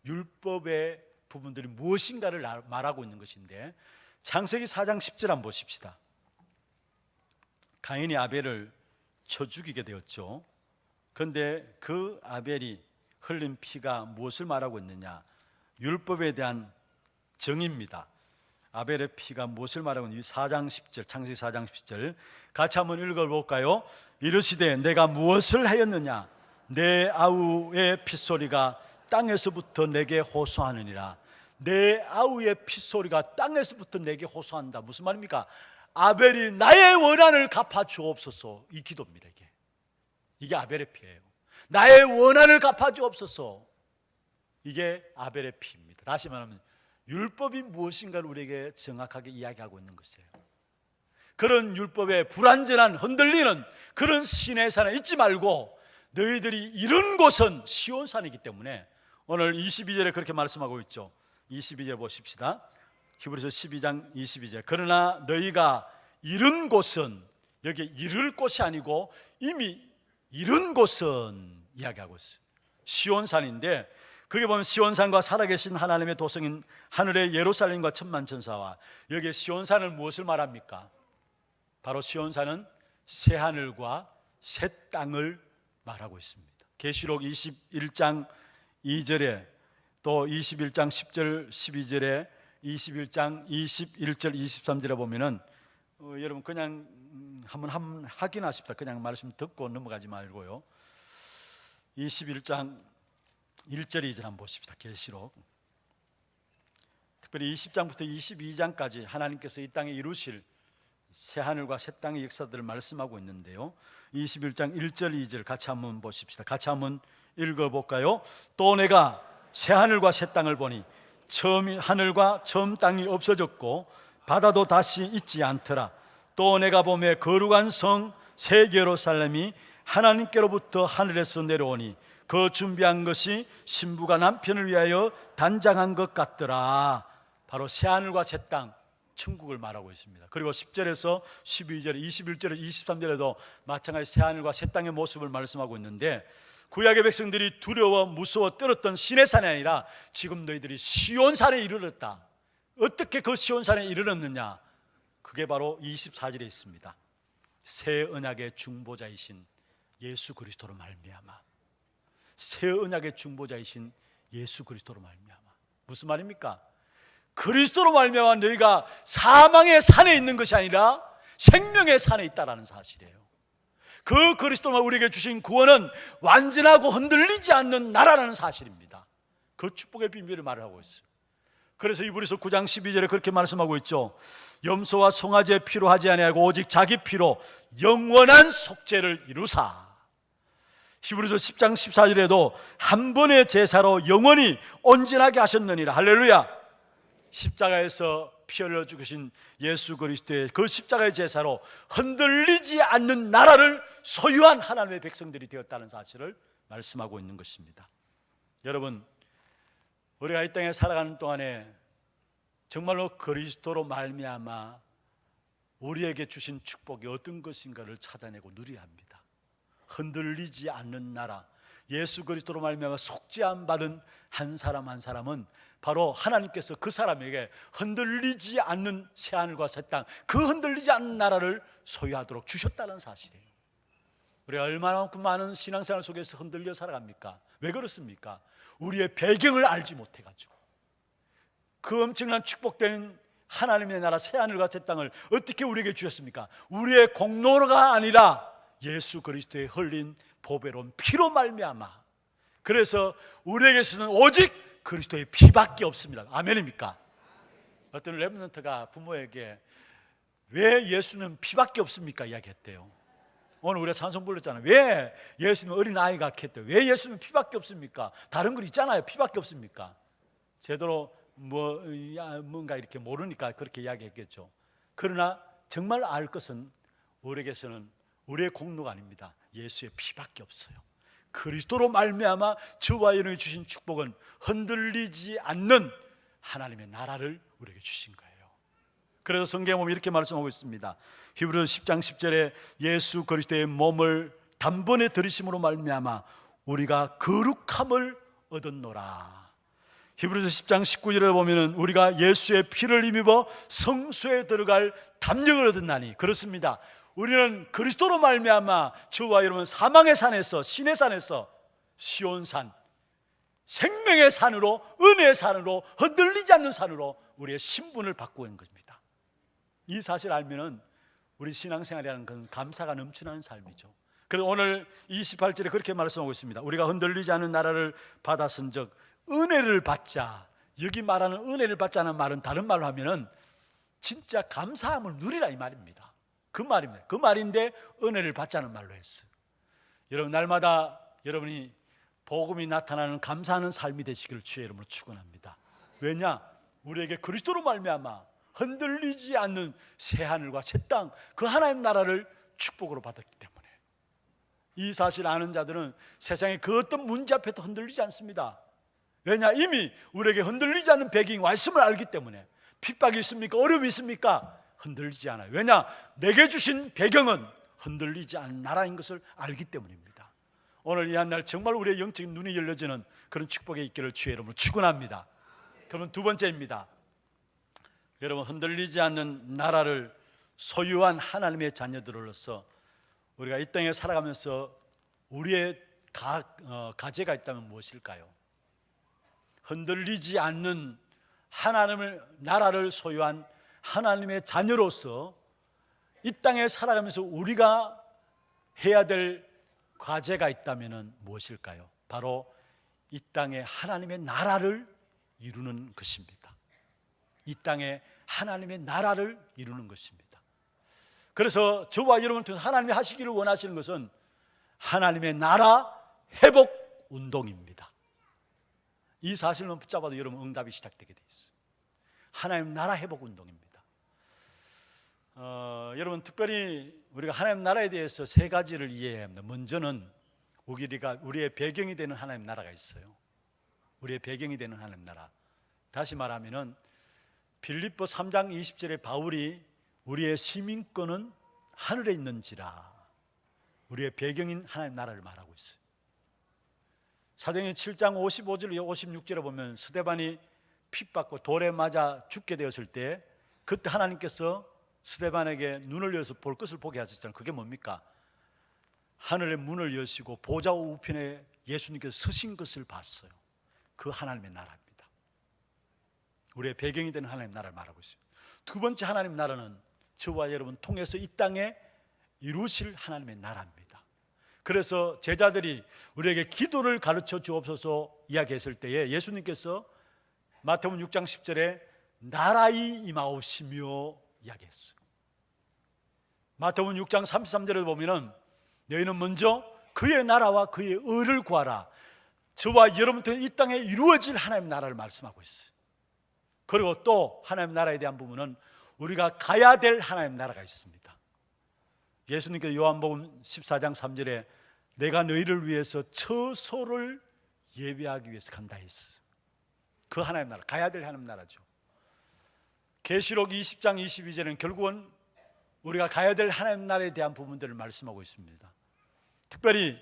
율법의 부분들이 무엇인가를 말하고 있는 것인데, 창세기 4장 10절 한번 보십시다. 가인이 아벨을 쳐 죽이게 되었죠. 그런데 그 아벨이 흘린 피가 무엇을 말하고 있느냐? 율법에 대한 정의입니다. 아벨의 피가 무엇을 말하고 있느냐? 4장 10절, 창세기 4장 10절 같이 한번 읽어볼까요? 이르시되 내가 무엇을 하였느냐? 내 아우의 핏소리가 땅에서부터 내게 호소하느니라. 내 아우의 핏소리가 땅에서부터 내게 호소한다. 무슨 말입니까? 아벨이 나의 원한을 갚아 주옵소서, 이 기도입니다. 이게 이게 아벨의 피예요. 나의 원한을 갚아주옵소서. 이게 아벨의 피입니다. 다시 말하면 율법이 무엇인가를 우리에게 정확하게 이야기하고 있는 것이에요. 그런 율법에 불완전한 흔들리는 그런 시내산에 있지 말고 너희들이 이른 곳은 시온산이기 때문에 오늘 22절에 그렇게 말씀하고 있죠. 22절 보십시다. 히브리서 12장 22절. 그러나 너희가 이른 곳은, 여기 이를 곳이 아니고 이미 이른 곳은 이야기하고 있어요. 시온산인데, 거기 보면 시온산과 살아계신 하나님의 도성인 하늘의 예루살렘과 천만천사와, 여기에 시온산은 무엇을 말합니까? 바로 시온산은 새 하늘과 새 땅을 말하고 있습니다. 계시록 21장 2절에 또 21장 10절 12절에 21장 21절 23절에 보면은 여러분 그냥 한번 확인하십시다. 그냥 말씀 듣고 넘어가지 말고요. 21장 1절 2절 한번 보십시다. 계시록 특별히 20장부터 22장까지 하나님께서 이 땅에 이루실 새 하늘과 새 땅의 역사들을 말씀하고 있는데요. 21장 1절 2절 같이 한번 보십시다. 같이 한번 읽어볼까요? 또 내가 새 하늘과 새 땅을 보니 처음 하늘과 처음 땅이 없어졌고 바다도 다시 있지 않더라. 또 내가 보매 거룩한 성 새 예루살렘이 하나님께로부터 하늘에서 내려오니 그 준비한 것이 신부가 남편을 위하여 단장한 것 같더라. 바로 새 하늘과 새 땅, 천국을 말하고 있습니다. 그리고 10절에서 12절, 21절에서 23절에도 마찬가지 새 하늘과 새 땅의 모습을 말씀하고 있는데, 구약의 백성들이 두려워 무서워 떨었던 시내산이 아니라 지금 너희들이 시온산에 이르렀다. 어떻게 그 시온산에 이르렀느냐? 그게 바로 24절에 있습니다. 새 언약의 중보자이신 예수 그리스도로 말미암아. 새 언약의 중보자이신 예수 그리스도로 말미암아. 무슨 말입니까? 그리스도로 말미암아 너희가 사망의 산에 있는 것이 아니라 생명의 산에 있다라는 사실이에요. 그 그리스도만 우리에게 주신 구원은 완전하고 흔들리지 않는 나라라는 사실입니다. 그 축복의 비밀을 말하고 있어요. 그래서 이브리서 9장 12절에 그렇게 말씀하고 있죠. 염소와 송아지의 피로 하지 아니하고 오직 자기 피로 영원한 속죄를 이루사. 히브리서 10장 14절에도 한 번의 제사로 영원히 온전하게 하셨느니라. 할렐루야. 십자가에서 피 흘려 죽으신 예수 그리스도의 그 십자가의 제사로 흔들리지 않는 나라를 소유한 하나님의 백성들이 되었다는 사실을 말씀하고 있는 것입니다. 여러분, 우리가 이 땅에 살아가는 동안에 정말로 그리스도로 말미암아 우리에게 주신 축복이 어떤 것인가를 찾아내고 누려야 합니다. 흔들리지 않는 나라, 예수 그리스도로 말미암아 속죄함 받은 한 사람 한 사람은 바로 하나님께서 그 사람에게 흔들리지 않는 새하늘과 새 땅, 그 흔들리지 않는 나라를 소유하도록 주셨다는 사실이에요. 우리가 얼마만큼 많은 신앙생활 속에서 흔들려 살아갑니까? 왜 그렇습니까? 우리의 배경을 알지 못해가지고. 그 엄청난 축복된 하나님의 나라 새하늘과 새 땅을 어떻게 우리에게 주셨습니까? 우리의 공로가 아니라 예수 그리스도의 흘린 보배로운 피로 말미암아. 그래서 우리에게서는 오직 그리스도의 피밖에 없습니다. 아멘입니까? 어떤 렘넌트가 부모에게 왜 예수는 피밖에 없습니까? 이야기했대요. 오늘 우리가 찬송 불렀잖아요. 왜 예수는 어린아이가 했대요. 왜 예수는 피밖에 없습니까? 다른 건 있잖아요. 피밖에 없습니까? 제대로 뭔가 이렇게 모르니까 그렇게 이야기했겠죠. 그러나 정말 알 것은 우리에게서는 우리의 공로가 아닙니다. 예수의 피밖에 없어요. 그리스도로 말미암아 저와 여러분이 주신 축복은 흔들리지 않는 하나님의 나라를 우리에게 주신 거예요. 그래서 성경에 보면 이렇게 말씀하고 있습니다. 히브리서 10장 10절에 예수 그리스도의 몸을 단번에 들이심으로 말미암아 우리가 거룩함을 얻었노라. 히브리서 10장 19절에 보면 우리가 예수의 피를 힘입어 성소에 들어갈 담력을 얻었나니. 그렇습니다. 우리는 그리스도로 말미암아 저와 여러분 사망의 산에서, 신의 산에서 시온산, 생명의 산으로, 은혜의 산으로, 흔들리지 않는 산으로 우리의 신분을 바꾸는 것입니다. 이 사실 알면은 우리 신앙생활이라는 것은 감사가 넘치는 삶이죠. 그래서 오늘 28절에 그렇게 말씀하고 있습니다. 우리가 흔들리지 않는 나라를 받았은즉 은혜를 받자. 여기 말하는 은혜를 받자는 말은 다른 말로 하면은 진짜 감사함을 누리라 이 말입니다. 그 말입니다. 그 말인데 은혜를 받자는 말로 했어요. 여러분 날마다 여러분이 복음이 나타나는 감사하는 삶이 되시기를 주의 이름으로 축원합니다. 왜냐? 우리에게 그리스도로 말미암아 흔들리지 않는 새 하늘과 새 땅, 그 하나님 나라를 축복으로 받았기 때문에 이 사실 아는 자들은 세상의 그 어떤 문제 앞에도 흔들리지 않습니다. 왜냐? 이미 우리에게 흔들리지 않는 배경이 말씀을 알기 때문에. 핍박이 있습니까? 어려움이 있습니까? 흔들리지 않아요. 왜냐? 내게 주신 배경은 흔들리지 않는 나라인 것을 알기 때문입니다. 오늘 이 한 날 정말 우리의 영적인 눈이 열려지는 그런 축복이 있기를 주의 이름으로 축원합니다. 그러면 두 번째입니다. 여러분, 흔들리지 않는 나라를 소유한 하나님의 자녀들로서 우리가 이 땅에 살아가면서 우리의 가제가 있다면 무엇일까요? 흔들리지 않는 하나님의 나라를 소유한 하나님의 자녀로서 이 땅에 살아가면서 우리가 해야 될 과제가 있다면 무엇일까요? 바로 이 땅에 하나님의 나라를 이루는 것입니다. 이 땅에 하나님의 나라를 이루는 것입니다. 그래서 저와 여러분을 통해서 하나님이 하시기를 원하시는 것은 하나님의 나라 회복 운동입니다. 이 사실만 붙잡아도 여러분 응답이 시작되게 돼 있어요. 하나님 나라 회복 운동입니다. 여러분 특별히 우리가 하나님 나라에 대해서 세 가지를 이해해야 합니다. 먼저는 우리의 배경이 되는 하나님 나라가 있어요. 우리의 배경이 되는 하나님 나라. 다시 말하면은 빌립보 3장 20절에 바울이 우리의 시민권은 하늘에 있는지라, 우리의 배경인 하나님 나라를 말하고 있어요. 사도행전 7장 55절 56절에 보면 스데반이 핍받고 돌에 맞아 죽게 되었을 때 그때 하나님께서 스데반에게 눈을 열어서 볼 것을 보게 하셨잖아요. 그게 뭡니까? 하늘의 문을 여시고 보좌 우편에 예수님께서 서신 것을 봤어요. 그 하나님의 나라입니다. 우리의 배경이 되는 하나님 나라를 말하고 있어요. 두 번째 하나님 나라는 저와 여러분 통해서 이 땅에 이루실 하나님의 나라입니다. 그래서 제자들이 우리에게 기도를 가르쳐 주옵소서 이야기했을 때에 예수님께서 마태복음 6장 10절에 나라의 임하옵시며 이야기했어요. 마태복음 6장 33절에 보면은 너희는 먼저 그의 나라와 그의 의를 구하라. 저와 여러분 통해 이 땅에 이루어질 하나님 나라를 말씀하고 있어요. 그리고 또 하나님 나라에 대한 부분은 우리가 가야 될 하나님 나라가 있습니다. 예수님께서 요한복음 14장 3절에 내가 너희를 위해서 처소를 예비하기 위해서 간다 했어요. 그 하나님 나라, 가야 될 하나님 나라죠. 계시록 20장 22절에는 결국은 우리가 가야 될 하나님 나라에 대한 부분들을 말씀하고 있습니다. 특별히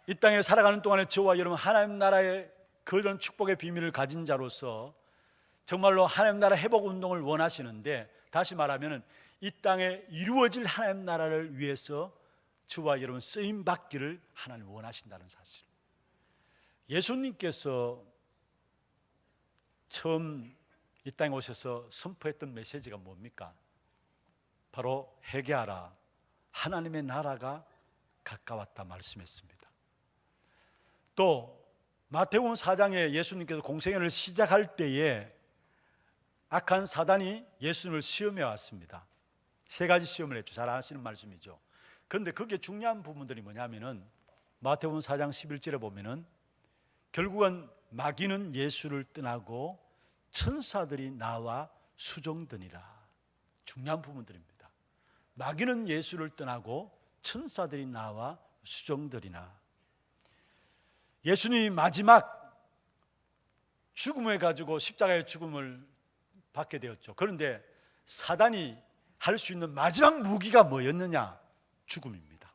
이 땅에 살아가는 동안에 저와 여러분 하나님 나라의 그런 축복의 비밀을 가진 자로서 정말로 하나님 나라 회복 운동을 원하시는데, 다시 말하면 이 땅에 이루어질 하나님 나라를 위해서 저와 여러분 쓰임 받기를 하나님 원하신다는 사실. 예수님께서 처음 이 땅에 오셔서 선포했던 메시지가 뭡니까? 바로 회개하라, 하나님의 나라가 가까웠다 말씀했습니다. 또 마태복음 4장에 예수님께서 공생애를 시작할 때에 악한 사단이 예수님을 시험해 왔습니다. 세 가지 시험을 했죠. 잘 아시는 말씀이죠. 그런데 그게 중요한 부분들이 뭐냐면은 마태복음 4장 11절에 보면은 결국은 마귀는 예수를 떠나고 천사들이 나와 수종드니라. 중요한 부분들입니다. 마귀는 예수를 떠나고 천사들이 나와 수종드리나. 예수님이 마지막 죽음을 가지고 십자가의 죽음을 받게 되었죠. 그런데 사단이 할 수 있는 마지막 무기가 뭐였느냐? 죽음입니다.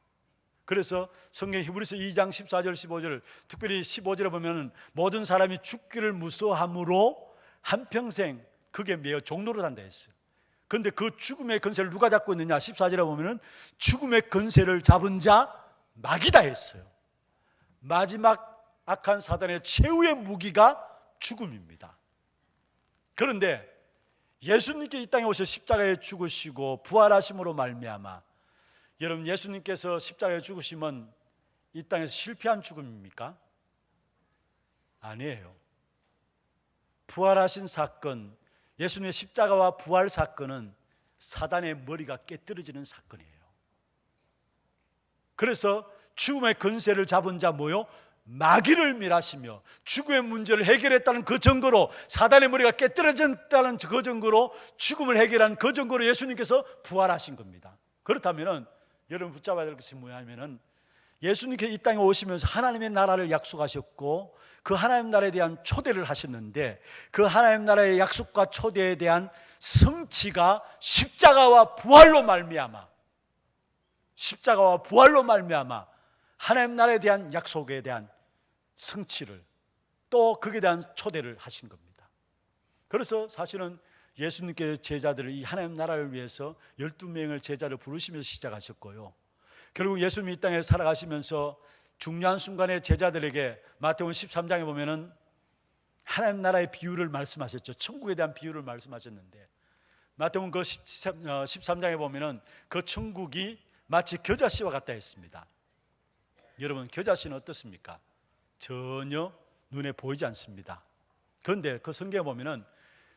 그래서 성경 히브리서 2장 14절 15절, 특별히 15절에 보면 모든 사람이 죽기를 무서워함으로 한평생 그게 매어 종로를 한다 했어요. 그런데 그 죽음의 권세를 누가 잡고 있느냐? 14절에 보면 죽음의 권세를 잡은 자 마귀다 했어요. 마지막 악한 사단의 최후의 무기가 죽음입니다. 그런데 예수님께 이 땅에 오셔 십자가에 죽으시고 부활하심으로 말미암아, 여러분 예수님께서 십자가에 죽으시면 이 땅에서 실패한 죽음입니까? 아니에요. 부활하신 사건, 예수님의 십자가와 부활 사건은 사단의 머리가 깨뜨려지는 사건이에요. 그래서 죽음의 근세를 잡은 자 뭐요? 마귀를 멸하시며 죽음의 문제를 해결했다는 그 증거로, 사단의 머리가 깨뜨려졌다는 그 증거로, 죽음을 해결한 그 증거로 예수님께서 부활하신 겁니다. 그렇다면 여러분 붙잡아야 될 것이 뭐냐면, 예수님께서 이 땅에 오시면서 하나님의 나라를 약속하셨고 그 하나님 나라에 대한 초대를 하셨는데, 그 하나님 나라의 약속과 초대에 대한 성취가 십자가와 부활로 말미암아, 십자가와 부활로 말미암아 하나님 나라에 대한 약속에 대한 성취를, 또 거기에 대한 초대를 하신 겁니다. 그래서 사실은 예수님께서 제자들을, 이 하나님 나라를 위해서 12명의 제자를 부르시면서 시작하셨고요, 결국 예수님이 이 땅에 살아가시면서 중요한 순간에 제자들에게 마태복음 13장에 보면은 하나님 나라의 비유를 말씀하셨죠. 천국에 대한 비유를 말씀하셨는데, 마태복음 그 13장에 보면은 그 천국이 마치 겨자씨와 같다 했습니다. 여러분, 겨자씨는 어떻습니까? 전혀 눈에 보이지 않습니다. 그런데 그 성경에 보면은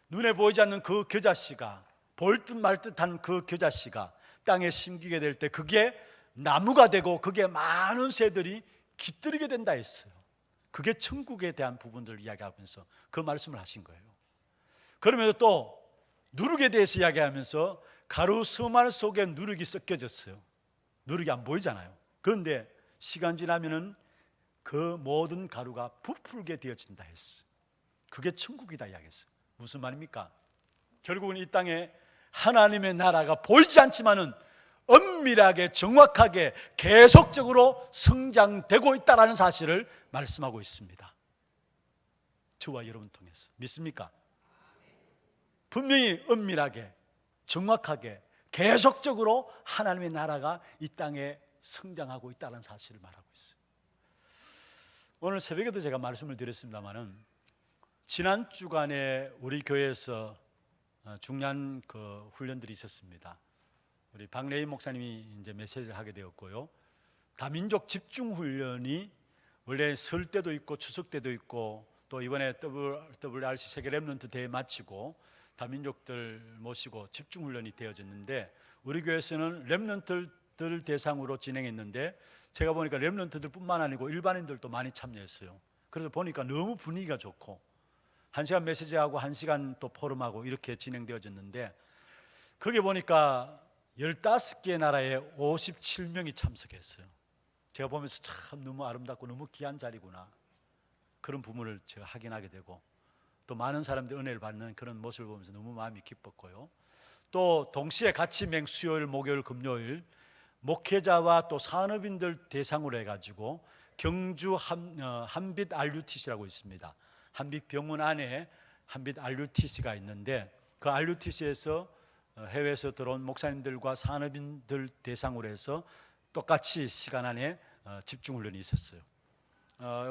눈에 보이지 않는 그 겨자씨가, 보일 듯 말 듯한 그 겨자씨가 땅에 심기게 될 때 그게 나무가 되고 그게 많은 새들이 깃들이게 된다 했어요. 그게 천국에 대한 부분들을 이야기하면서 그 말씀을 하신 거예요. 그러면서 또 누룩에 대해서 이야기하면서 가루 서말 속에 누룩이 섞여졌어요. 누룩이 안 보이잖아요. 그런데 시간 지나면은 그 모든 가루가 부풀게 되어진다 했어요. 그게 천국이다 이야기했어요. 무슨 말입니까? 결국은 이 땅에 하나님의 나라가 보이지 않지만은 엄밀하게, 정확하게, 계속적으로 성장되고 있다는 사실을 말씀하고 있습니다. 저와 여러분 통해서 믿습니까? 분명히 엄밀하게, 정확하게, 계속적으로 하나님의 나라가 이 땅에 성장하고 있다는 사실을 말하고 있어요. 오늘 새벽에도 제가 말씀을 드렸습니다마는, 지난 주간에 우리 교회에서 중요한 그 훈련들이 있었습니다. 우리 박래희 목사님이 이제 메시지를 하게 되었고요, 다민족 집중 훈련이 원래 설 때도 있고 추석 때도 있고, 또 이번에 WRC 세계 랩런트 대회 마치고 다민족들 모시고 집중 훈련이 되어졌는데, 우리 교회에서는 랩런트들 대상으로 진행했는데, 제가 보니까 랩런트들뿐만 아니고 일반인들도 많이 참여했어요. 그래서 보니까 너무 분위기가 좋고, 1시간 메시지하고 1시간 또 포럼하고 이렇게 진행되어졌는데, 거기 보니까 15개 나라에 57명이 참석했어요. 제가 보면서 참 너무 아름답고 너무 귀한 자리구나, 그런 부분을 제가 확인하게 되고, 또 많은 사람들이 은혜를 받는 그런 모습을 보면서 너무 마음이 기뻤고요. 또 동시에 같이 수요일, 목요일, 금요일 목회자와 또 산업인들 대상으로 해가지고 경주 한빛 RUTC라고 있습니다. 한빛 병원 안에 한빛 RUTC가 있는데, 그 RUTC에서 해외에서 들어온 목사님들과 산업인들 대상으로 해서 똑같이 시간 안에 집중훈련이 있었어요.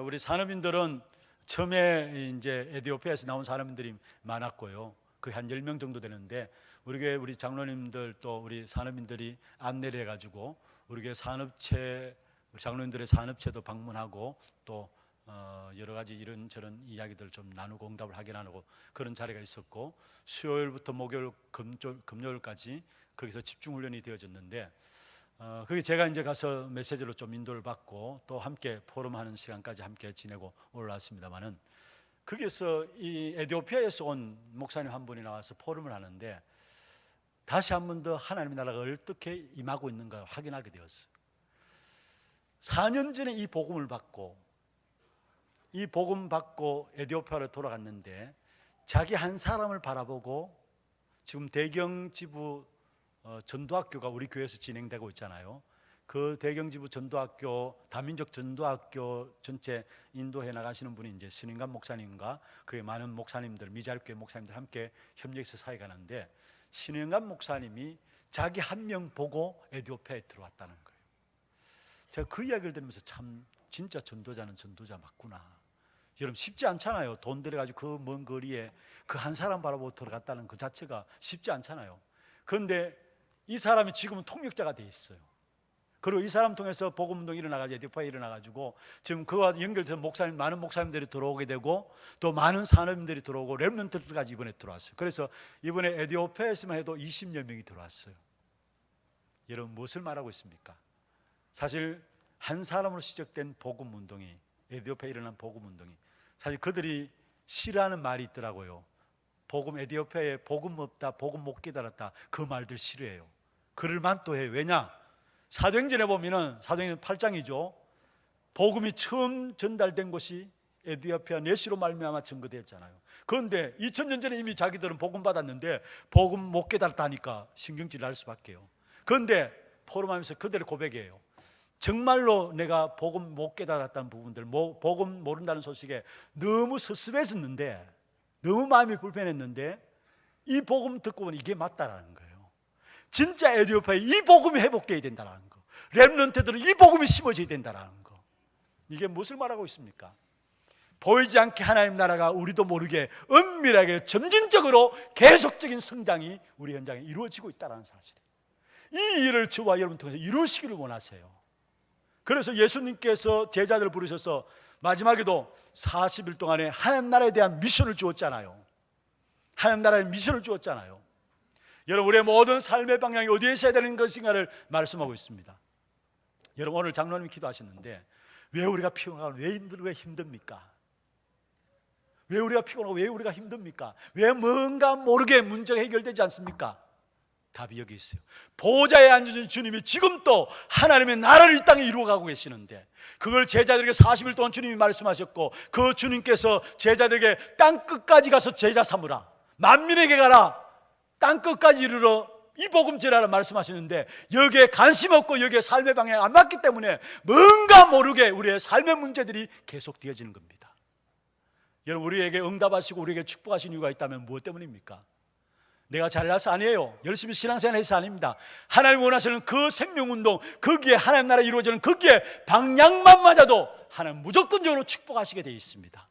우리 산업인들은 처음에 이제 에티오피아에서 나온 산업인들이 많았고요, 거의 한 10명 정도 되는데, 우리 교회 우리 장로님들 또 우리 산업인들이 안내를 해가지고 우리 교회 산업체, 장로님들의 산업체도 방문하고 또 여러 가지 이런저런 이야기들 좀 나누고 응답을 하게 나누고 그런 자리가 있었고, 수요일부터 목요일, 금요일까지 거기서 집중훈련이 되어졌는데, 거기 제가 이제 가서 메시지로 좀 인도를 받고 또 함께 포럼하는 시간까지 함께 지내고 올라왔습니다만은, 거기서 이 에티오피아에서 온 목사님 한 분이 나와서 포럼을 하는데, 다시 한 번 더 하나님의 나라가 어떻게 임하고 있는가 확인하게 되었어요. 4년 전에 이 복음을 받고 에티오피아로 돌아갔는데, 자기 한 사람을 바라보고 지금 대경지부 전도학교가 우리 교회에서 진행되고 있잖아요. 그 대경지부 전도학교, 다민족 전도학교 전체 인도해 나가시는 분이 이제 신인관 목사님과 그의 많은 목사님들, 미자립교회 목사님들 함께 협력해서 사역하는데, 신인관 목사님이 자기 한 명 보고 에티오피아에 들어왔다는 거예요. 제가 그 이야기를 들으면서 참 진짜 전도자는 전도자 맞구나. 여러분 쉽지 않잖아요. 돈 들여가지고 그 먼 거리에 그 한 사람 바라보고 들어갔다는 그 자체가 쉽지 않잖아요. 그런데 이 사람이 지금은 통역자가 돼 있어요. 그리고 이 사람 통해서 복음운동이 일어나가지고 에티오피아에 일어나가지고 지금 그와 연결돼서 많은 목사님들이 들어오게 되고, 또 많은 산업인들이 들어오고 랩런트들까지 이번에 들어왔어요. 그래서 이번에 에티오피아에서만 해도 20여 명이 들어왔어요. 여러분 무엇을 말하고 있습니까? 사실 한 사람으로 시작된 복음 운동이, 에티오피아에 일어난 복음 운동이, 사실 그들이 싫어하는 말이 있더라고요. 복음, 에티오피아에 복음 없다, 복음 못 깨달았다, 그 말들 싫어해요. 그럴만 또 해요. 왜냐? 사도행전에 보면은, 사도행전 8장이죠. 복음이 처음 전달된 곳이 에티오피아 내시로 말미암아 증거되었잖아요. 그런데 2000년 전에 이미 자기들은 복음 받았는데 복음 못 깨달았다니까 신경질 날 수밖에요. 그런데 포럼하면서 그대로 고백이에요. 정말로 내가 복음 못 깨달았다는 부분들, 복음 모른다는 소식에 너무 섭섭했었는데, 너무 마음이 불편했는데, 이 복음 듣고 보니 이게 맞다라는 거예요. 진짜 에티오피아에 이 복음이 회복되어야 된다는 거, 렘넌트들은 이 복음이 심어져야 된다는 거. 이게 무엇을 말하고 있습니까? 보이지 않게 하나님 나라가 우리도 모르게 은밀하게 점진적으로 계속적인 성장이 우리 현장에 이루어지고 있다는 사실이에요. 이 일을 저와 여러분 통해서 이루시기를 원하세요. 그래서 예수님께서 제자들을 부르셔서 마지막에도 40일 동안에 하나님 나라에 대한 미션을 주었잖아요. 하나님 나라의 미션을 주었잖아요. 여러분, 우리의 모든 삶의 방향이 어디에 있어야 되는 것인가를 말씀하고 있습니다. 여러분, 오늘 장로님이 기도하셨는데 왜 우리가 피곤하고 왜 힘듭니까? 왜 우리가 피곤하고 왜 우리가 힘듭니까? 왜 뭔가 모르게 문제가 해결되지 않습니까? 답이 여기 있어요. 보좌에 앉으신 주님이 지금 또 하나님의 나라를 이 땅에 이루어가고 계시는데, 그걸 제자들에게 40일 동안 주님이 말씀하셨고, 그 주님께서 제자들에게 땅 끝까지 가서 제자 삼으라, 만민에게 가라, 땅 끝까지 이르러 이 복음 전하라 말씀하시는데, 여기에 관심 없고 여기에 삶의 방향이 안 맞기 때문에 뭔가 모르게 우리의 삶의 문제들이 계속 되어지는 겁니다. 여러분, 우리에게 응답하시고 우리에게 축복하신 이유가 있다면 무엇 때문입니까? 내가 잘나서 아니에요. 열심히 신앙생활 해서 아닙니다. 하나님 원하시는 그 생명운동, 거기에 하나님 나라 이루어지는 거기에 방향만 맞아도 하나님 무조건적으로 축복하시게 되어 있습니다.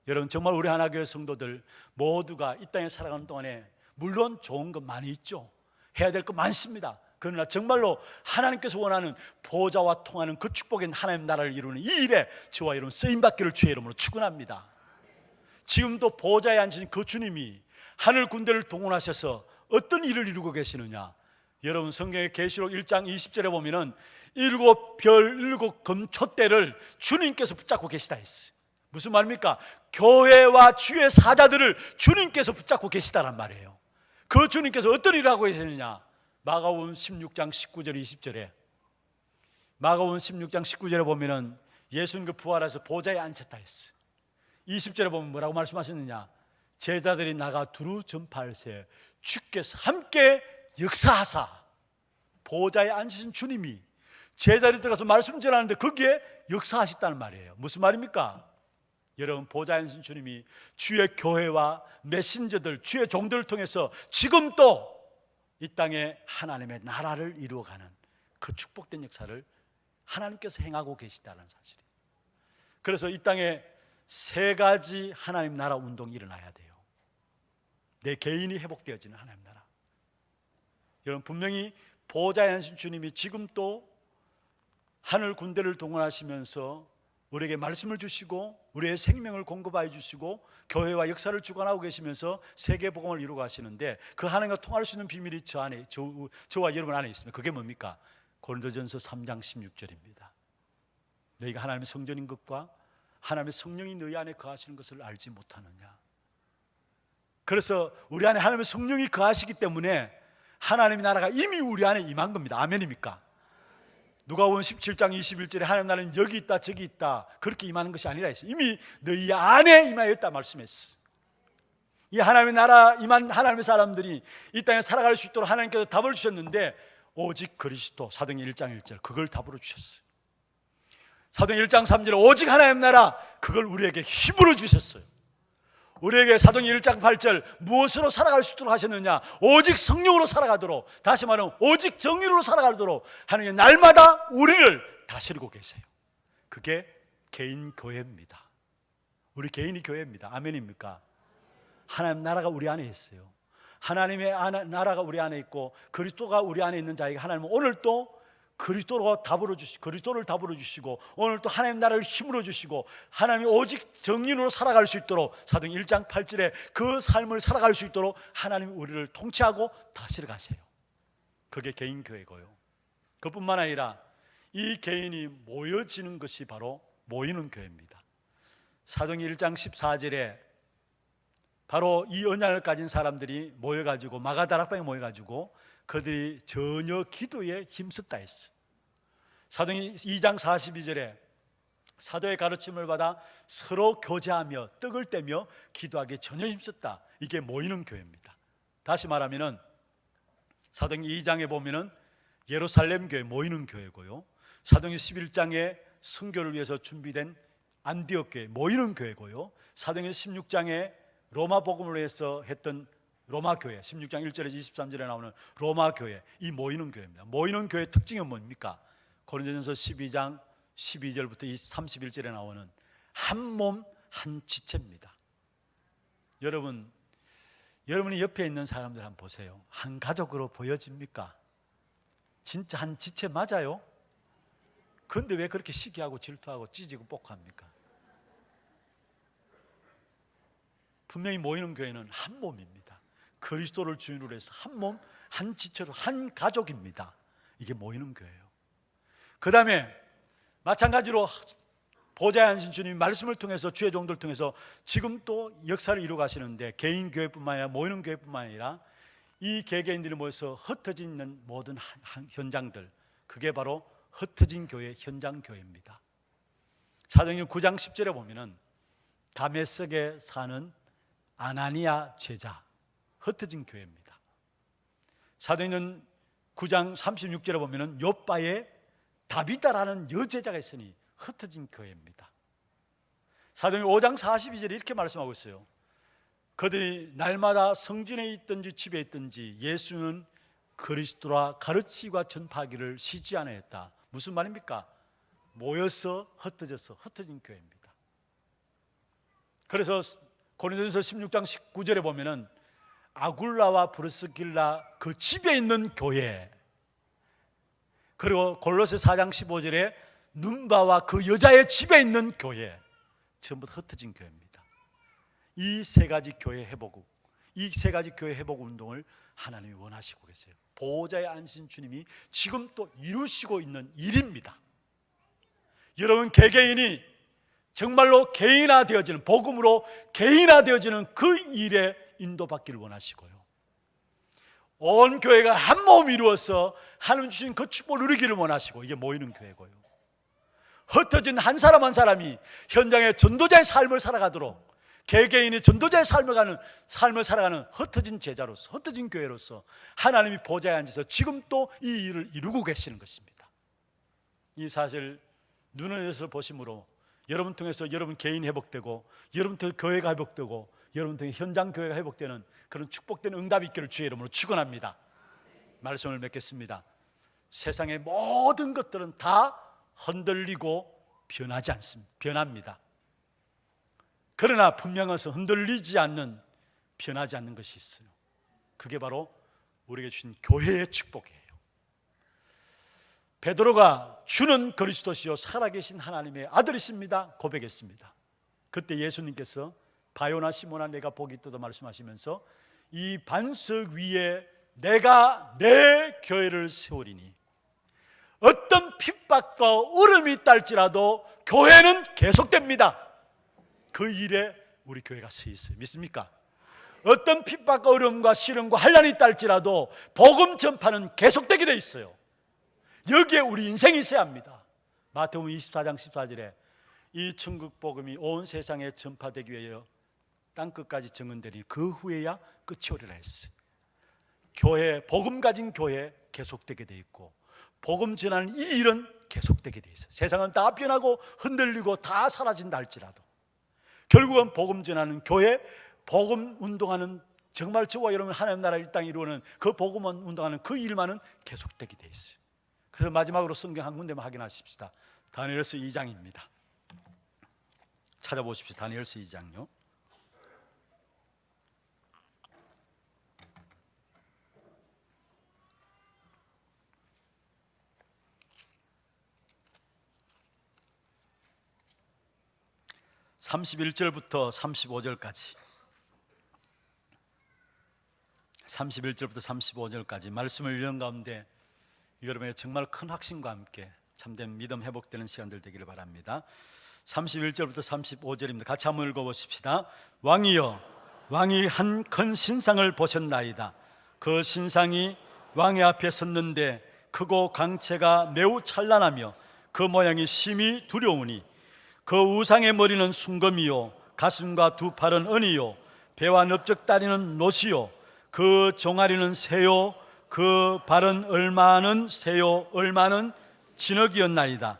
여러분, 정말 우리 하나교회 성도들 모두가 이 땅에 살아가는 동안에 물론 좋은 것 많이 있죠. 해야 될 것 많습니다. 그러나 정말로 하나님께서 원하는 보좌와 통하는 그 축복인 하나님 나라를 이루는 이 일에 저와 여러분 쓰임받기를 주의 이름으로 축원합니다. 지금도 보좌에 앉으신 그 주님이 하늘 군대를 동원하셔서 어떤 일을 이루고 계시느냐? 여러분, 성경의 계시록 1장 20절에 보면은 7별 7금촛대를 주님께서 붙잡고 계시다 했어요. 무슨 말입니까? 교회와 주의 사자들을 주님께서 붙잡고 계시다란 말이에요. 그 주님께서 어떤 일을 하고 계시느냐? 마가복음 16장 19절 20절에, 마가복음 16장 19절에 보면은 예수님 그 부활해서 보좌에 앉혔다 했어요. 20절에 보면 뭐라고 말씀하셨느냐? 제자들이 나가 두루 전파할세 주께서 함께 역사하사. 보좌에 앉으신 주님이 제자들이 들어가서 말씀 전하는데 거기에 역사하셨다는 말이에요. 무슨 말입니까? 여러분, 보좌에 앉으신 주님이 주의 교회와 메신저들, 주의 종들을 통해서 지금 또 이 땅에 하나님의 나라를 이루어가는 그 축복된 역사를 하나님께서 행하고 계시다는 사실이에요. 그래서 이 땅에 세 가지 하나님 나라 운동이 일어나야 돼요. 내 개인이 회복되어지는 하나님 나라. 여러분, 분명히 보좌에 앉으신 주님이 지금 또 하늘 군대를 동원하시면서 우리에게 말씀을 주시고 우리의 생명을 공급하여 주시고 교회와 역사를 주관하고 계시면서 세계 복음을 이루고 가시는데, 그 하나님과 통할 수 있는 비밀이 저 안에, 저와 여러분 안에 있습니다. 그게 뭡니까? 고린도전서 3장 16절입니다. 너희가 하나님의 성전인 것과 하나님의 성령이 너희 안에 거하시는 것을 알지 못하느냐? 그래서 우리 안에 하나님의 성령이 거하시기 때문에 하나님의 나라가 이미 우리 안에 임한 겁니다. 아멘입니까? 누가복음 17장 21절에 하나님 나라는 여기 있다 저기 있다 그렇게 임하는 것이 아니라 했어요. 이미 너희 안에 임하였다 말씀했어요. 이 하나님의 나라 임한 하나님의 사람들이 이 땅에 살아갈 수 있도록 하나님께서 답을 주셨는데, 오직 그리스도, 사도행전 1장 1절 그걸 답으로 주셨어요. 사도행전 1장 3절에 오직 하나님 나라, 그걸 우리에게 힘으로 주셨어요. 우리에게 사도행전 1장 8절 무엇으로 살아갈 수 있도록 하셨느냐? 오직 성령으로 살아가도록, 다시 말하면 오직 정의로 살아가도록 하나님 날마다 우리를 다스리고 계세요. 그게 개인 교회입니다. 우리 개인이 교회입니다. 아멘입니까? 하나님 나라가 우리 안에 있어요. 하나님의 나라가 우리 안에 있고 그리스도가 우리 안에 있는 자에게 하나님은 오늘 또 그리스도를 답으로 주시고 오늘 또 하나님 나라를 힘으로 주시고 하나님이 오직 정인으로 살아갈 수 있도록 사도행전 1장 8절에 그 삶을 살아갈 수 있도록 하나님이 우리를 통치하고 다스려 가세요. 그게 개인 교회고요. 그뿐만 아니라 이 개인이 모여지는 것이 바로 모이는 교회입니다. 사도행전 1장 14절에 바로 이 언약을 가진 사람들이 모여가지고 마가다락방에 모여가지고 그들이 전혀 기도에 힘썼다 했어. 사도행전 2장 42절에 사도의 가르침을 받아 서로 교제하며 떡을 떼며 기도하기에 전혀 힘썼다. 이게 모이는 교회입니다. 다시 말하면은 사도행전 2장에 보면은 예루살렘 교회 모이는 교회고요, 사도행전 11장에 선교를 위해서 준비된 안디옥 교회 모이는 교회고요, 사도행전 16장에 로마 복음을 위해서 했던 로마 교회, 16장 1절에서 23절에 나오는 로마 교회, 이 모이는 교회입니다. 모이는 교회의 특징이 뭡니까? 고린도전서 12장 12절부터 31절에 나오는 한 몸 한 지체입니다. 여러분이 옆에 있는 사람들 한번 보세요. 한 가족으로 보여집니까? 진짜 한 지체 맞아요? 그런데 왜 그렇게 시기하고 질투하고 찌지고 뻑합니까? 분명히 모이는 교회는 한 몸입니다. 그리스도를 주인으로 해서 한 몸, 한 지체로 한 가족입니다. 이게 모이는 교회예요. 그 다음에 마찬가지로 보좌의 앉으신 주님이 말씀을 통해서 주의 종들을 통해서 지금 또 역사를 이루어 가시는데, 개인 교회뿐만 아니라 모이는 교회뿐만 아니라 이 개개인들이 모여서 흩어져 있는 모든 현장들, 그게 바로 흩어진 교회, 현장 교회입니다. 사도행전 9장 10절에 보면은 다메섹에 사는 아나니아 제자, 흩어진 교회입니다. 사도행전 9장 36절에 보면은 요바에 다비다라는 여제자가 있으니 흩어진 교회입니다. 사도행전 5장 42절에 이렇게 말씀하고 있어요. 그들이 날마다 성전에 있든지 집에 있든지 예수는 그리스도라 가르치고 전파하기를 쉬지 않았다. 무슨 말입니까? 모여서 흩어져서 흩어진 교회입니다. 그래서 고린도전서 16장 19절에 보면은 아굴라와 브리스길라 그 집에 있는 교회, 그리고 골로새 4장 15절에 눈바와 그 여자의 집에 있는 교회, 전부 흩어진 교회입니다. 이 세 가지 교회 회복, 이 세 가지 교회 회복 운동을 하나님이 원하시고 계세요. 보호자의 안신 주님이 지금 또 이루시고 있는 일입니다. 여러분 개개인이 정말로 개인화되어지는, 복음으로 개인화되어지는 그 일에 인도받기를 원하시고요, 온 교회가 한 몸 이루어서 하나님 주신 그 축복을 누리기를 원하시고, 이게 모이는 교회고요, 흩어진 한 사람 한 사람이 현장에 전도자의 삶을 살아가도록, 개개인이 전도자의 삶을 살아가는 흩어진 제자로서, 흩어진 교회로서 하나님이 보좌에 앉아서 지금 또 이 일을 이루고 계시는 것입니다. 이 사실 눈에서 보심으로 여러분 통해서 여러분 개인이 회복되고, 여러분 통해 교회가 회복되고, 여러분 통해 현장 교회가 회복되는 그런 축복된 응답이 있기를 주의 이름으로 축원합니다. 말씀을 맺겠습니다. 세상의 모든 것들은 다 흔들리고 변하지 않습니다. 변합니다. 그러나 분명한 것은 흔들리지 않는, 변하지 않는 것이 있어요. 그게 바로 우리에게 주신 교회의 축복이에요. 베드로가 주는 그리스도시요 살아계신 하나님의 아들이십니다 고백했습니다. 그때 예수님께서 바요나 시몬아 내가 복이 있도다 말씀하시면서 이 반석 위에 내가 내 교회를 세우리니 어떤 핍박과 어려움이 있다 할지라도 교회는 계속됩니다. 그 일에 우리 교회가 서 있어요. 믿습니까? 어떤 핍박과 어려움과 시련과 환난이 있다 할지라도 복음 전파는 계속되게 돼 있어요. 여기에 우리 인생이 있어야 합니다. 마태복음 24장 14절에 이 천국 복음이 온 세상에 전파되기 위하여 땅끝까지 증언되니 그 후에야 끝이 오리라 했어요. 교회, 복음 가진 교회 계속되게 돼 있고, 복음 전하는 이 일은 계속되게 돼 있어요. 세상은 다 변하고 흔들리고 다 사라진다 할지라도 결국은 복음 전하는 교회, 복음 운동하는, 정말 저와 여러분 하나님 나라 이 땅 이루는 그 복음 운동하는 그 일만은 계속되게 돼 있어요. 그래서 마지막으로 성경 한 군데만 확인하십시다. 다니엘서 2장입니다. 찾아보십시오. 다니엘서 2장요. (31절부터 35절까지) 31절부터 35절까지 말씀을 읽는 가운데 여러분의 정말 큰 확신과 함께 참된 믿음 회복되는 시간들 되기를 바랍니다. 31절부터 35절입니다. 같이 한번 읽어보십시다. 왕이여, 왕이 한 큰 신상을 보셨나이다. 그 신상이 왕의 앞에 섰는데 크고 강체가 매우 찬란하며 그 모양이 심히 두려우니 그 우상의 머리는 순금이요 가슴과 두 팔은 은이요 배와 넓적다리는 노시요 그 종아리는 새요 그 발은 얼마는 새요 얼마는 진흙이었나이다.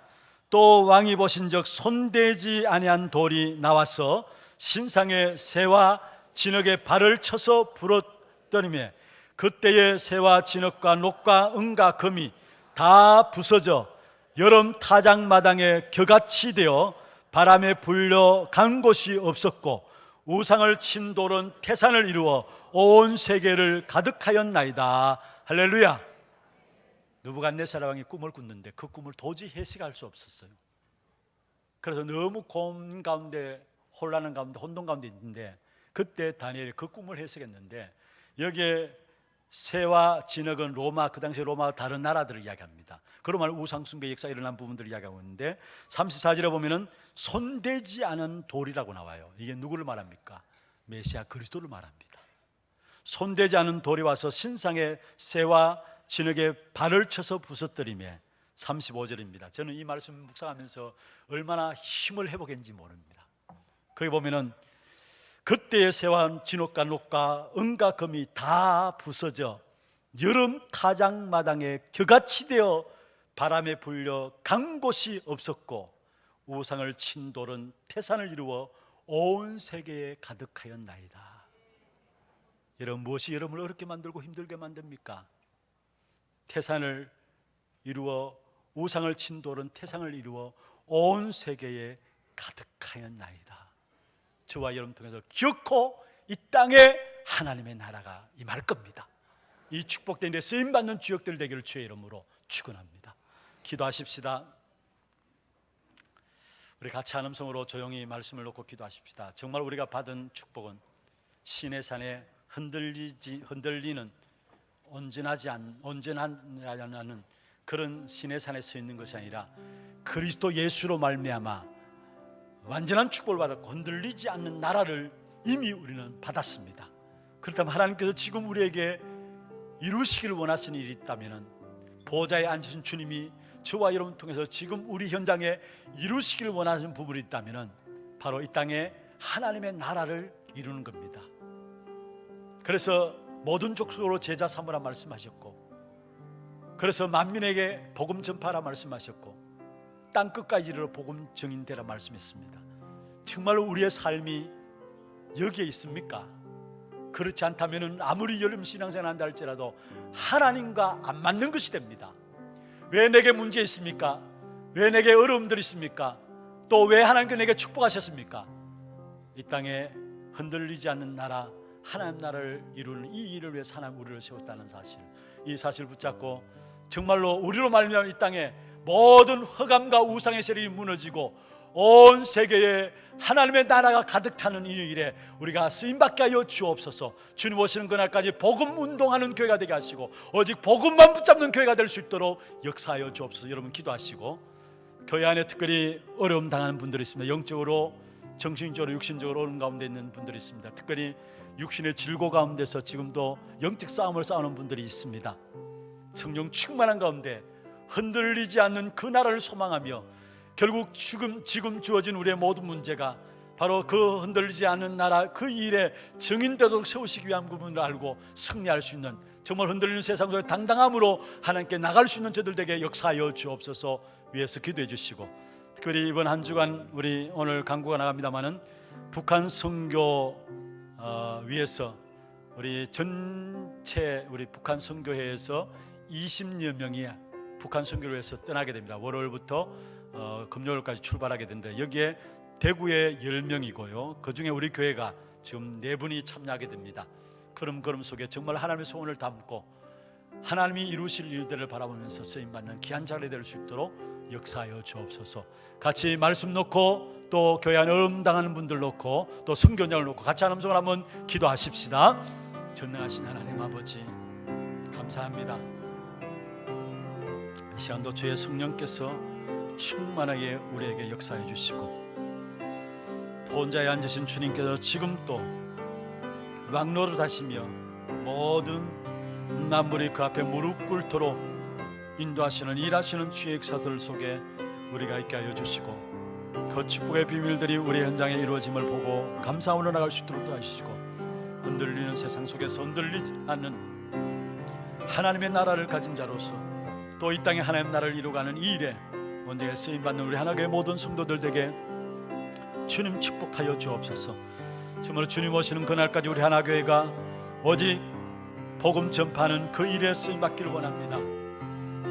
또 왕이 보신즉 손대지 아니한 돌이 나와서 신상의 새와 진흙의 발을 쳐서 부러뜨리매 그때의 새와 진흙과 녹과 은과 금이 다 부서져 여름 타작마당에 겨같이 되어 바람에 불려 간 곳이 없었고 우상을 친 돌은 태산을 이루어 온 세계를 가득하였나이다. 할렐루야. 느부갓네살 왕이 꿈을 꿨는데 그 꿈을 도저히 해석할 수 없었어요. 그래서 너무 고민 가운데 혼란 가운데 혼돈 가운데 있는데 그때 다니엘이 그 꿈을 해석했는데 여기에 새와 진흙은 로마, 그 당시 로마와 다른 나라들을 이야기합니다. 그런 말 우상숭배 역사가 일어난 부분들을 이야기하고 있는데 34절에 보면은 손대지 않은 돌이라고 나와요. 이게 누구를 말합니까? 메시아 그리스도를 말합니다. 손대지 않은 돌이 와서 신상의 새와 진흙의 발을 쳐서 부서뜨리며 35절입니다. 저는 이 말씀 묵상하면서 얼마나 힘을 회복했는지 모릅니다. 거기 보면은 그때의 새와 진흙과 녹과 은과 금이 다 부서져 여름 타작마당에 겨같이 되어 바람에 불려 간 곳이 없었고 우상을 친 돌은 태산을 이루어 온 세계에 가득하였나이다. 여러분, 무엇이 여러분을 어렵게 만들고 힘들게 만듭니까? 태산을 이루어 우상을 친 돌은 태산을 이루어 온 세계에 가득하였나이다. 저와 여러분 통해서 기어코 이 땅에 하나님의 나라가 임할 겁니다. 이 축복된 데 쓰임받는 주역들 되기를 주의 이름으로 축원합니다. 기도하십시다. 우리 같이 한 음성으로 조용히 말씀을 놓고 기도하십시다. 정말 우리가 받은 축복은 신의 산에 흔들리는 온전하지 않은 그런 신의 산에 서 있는 것이 아니라 그리스도 예수로 말미암아 완전한 축복을 받았고 흔들리지 않는 나라를 이미 우리는 받았습니다. 그렇다면 하나님께서 지금 우리에게 이루시기를 원하시는 일이 있다면 보좌에 앉으신 주님이 저와 여러분 통해서 지금 우리 현장에 이루시기를 원하시는 부분이 있다면 바로 이 땅에 하나님의 나라를 이루는 겁니다. 그래서 모든 족속으로 제자 삼으라 말씀하셨고, 그래서 만민에게 복음 전파하라 말씀하셨고, 땅 끝까지 이르러 복음 증인되라 말씀했습니다. 정말로 우리의 삶이 여기에 있습니까? 그렇지 않다면 아무리 열심 신앙생활 한다 할지라도 하나님과 안 맞는 것이 됩니다. 왜 내게 문제 있습니까? 왜 내게 어려움들이 있습니까? 또 왜 하나님께 내게 축복하셨습니까? 이 땅에 흔들리지 않는 나라, 하나님 나라를 이루는 이 일을 위해서 하나님 우리를 세웠다는 사실, 이 사실을 붙잡고 정말로 우리로 말미암아 이 땅에 모든 흑암과 우상의 세력이 무너지고 온 세계에 하나님의 나라가 가득 차는 이 일에 우리가 쓰임받게 하여 주옵소서. 주님 오시는 그날까지 복음 운동하는 교회가 되게 하시고 오직 복음만 붙잡는 교회가 될 수 있도록 역사하여 주옵소서. 여러분 기도하시고, 교회 안에 특별히 어려움 당하는 분들이 있습니다. 영적으로, 정신적으로, 육신적으로 어려움 가운데 있는 분들이 있습니다. 특별히 육신의 질고 가운데서 지금도 영적 싸움을 싸우는 분들이 있습니다. 성령 충만한 가운데 흔들리지 않는 그 나라를 소망하며 결국 지금 주어진 우리의 모든 문제가 바로 그 흔들리지 않는 나라, 그 일에 증인되도록 세우시기 위한 부분을 알고 승리할 수 있는, 정말 흔들리는 세상 속에 당당함으로 하나님께 나갈 수 있는 저들 되게 역사하여 주옵소서. 위에서 기도해 주시고, 특별히 이번 한 주간 우리 오늘 강구가 나갑니다마는 북한 선교 위해서 우리 전체 우리 북한 선교회에서 20여 명이 북한 선교를 위해서 떠나게 됩니다. 월요일부터 금요일까지 출발하게 되는데 여기에 대구에 10명이고요. 그중에 우리 교회가 지금 4분이 참여하게 됩니다. 걸음 속에 정말 하나님의 소원을 담고 하나님이 이루실 일들을 바라보면서 쓰임받는 귀한 자리 될 수 있도록 역사하여 주옵소서. 같이 말씀 놓고 또 교회 안에 어려움 당하는 분들 놓고 또 선교장을 놓고 같이 한 음성을 한번 기도하십시다. 전능하신 하나님 아버지 감사합니다. 이 시간도 주의 성령께서 충만하게 우리에게 역사해 주시고 보좌에 앉으신 주님께서 지금 또 왕노릇 하시며 모든 만물이 그 앞에 무릎 꿇도록 인도하시는 일하시는 주의 역사들 속에 우리가 있게 하여 주시고 그 축복의 비밀들이 우리 현장에 이루어짐을 보고 감사하며 나갈 수 있도록 도와주시고 흔들리는 세상 속에서 흔들리지 않는 하나님의 나라를 가진 자로서 또 이 땅에 하나님의 나라를 이루어가는 이 일에 언제나 쓰임받는 우리 하나교회 모든 성도들에게 주님 축복하여 주옵소서. 정말 주님 오시는 그날까지 우리 하나교회가 오직 복음 전파하는 그 일에 쓰임받기를 원합니다.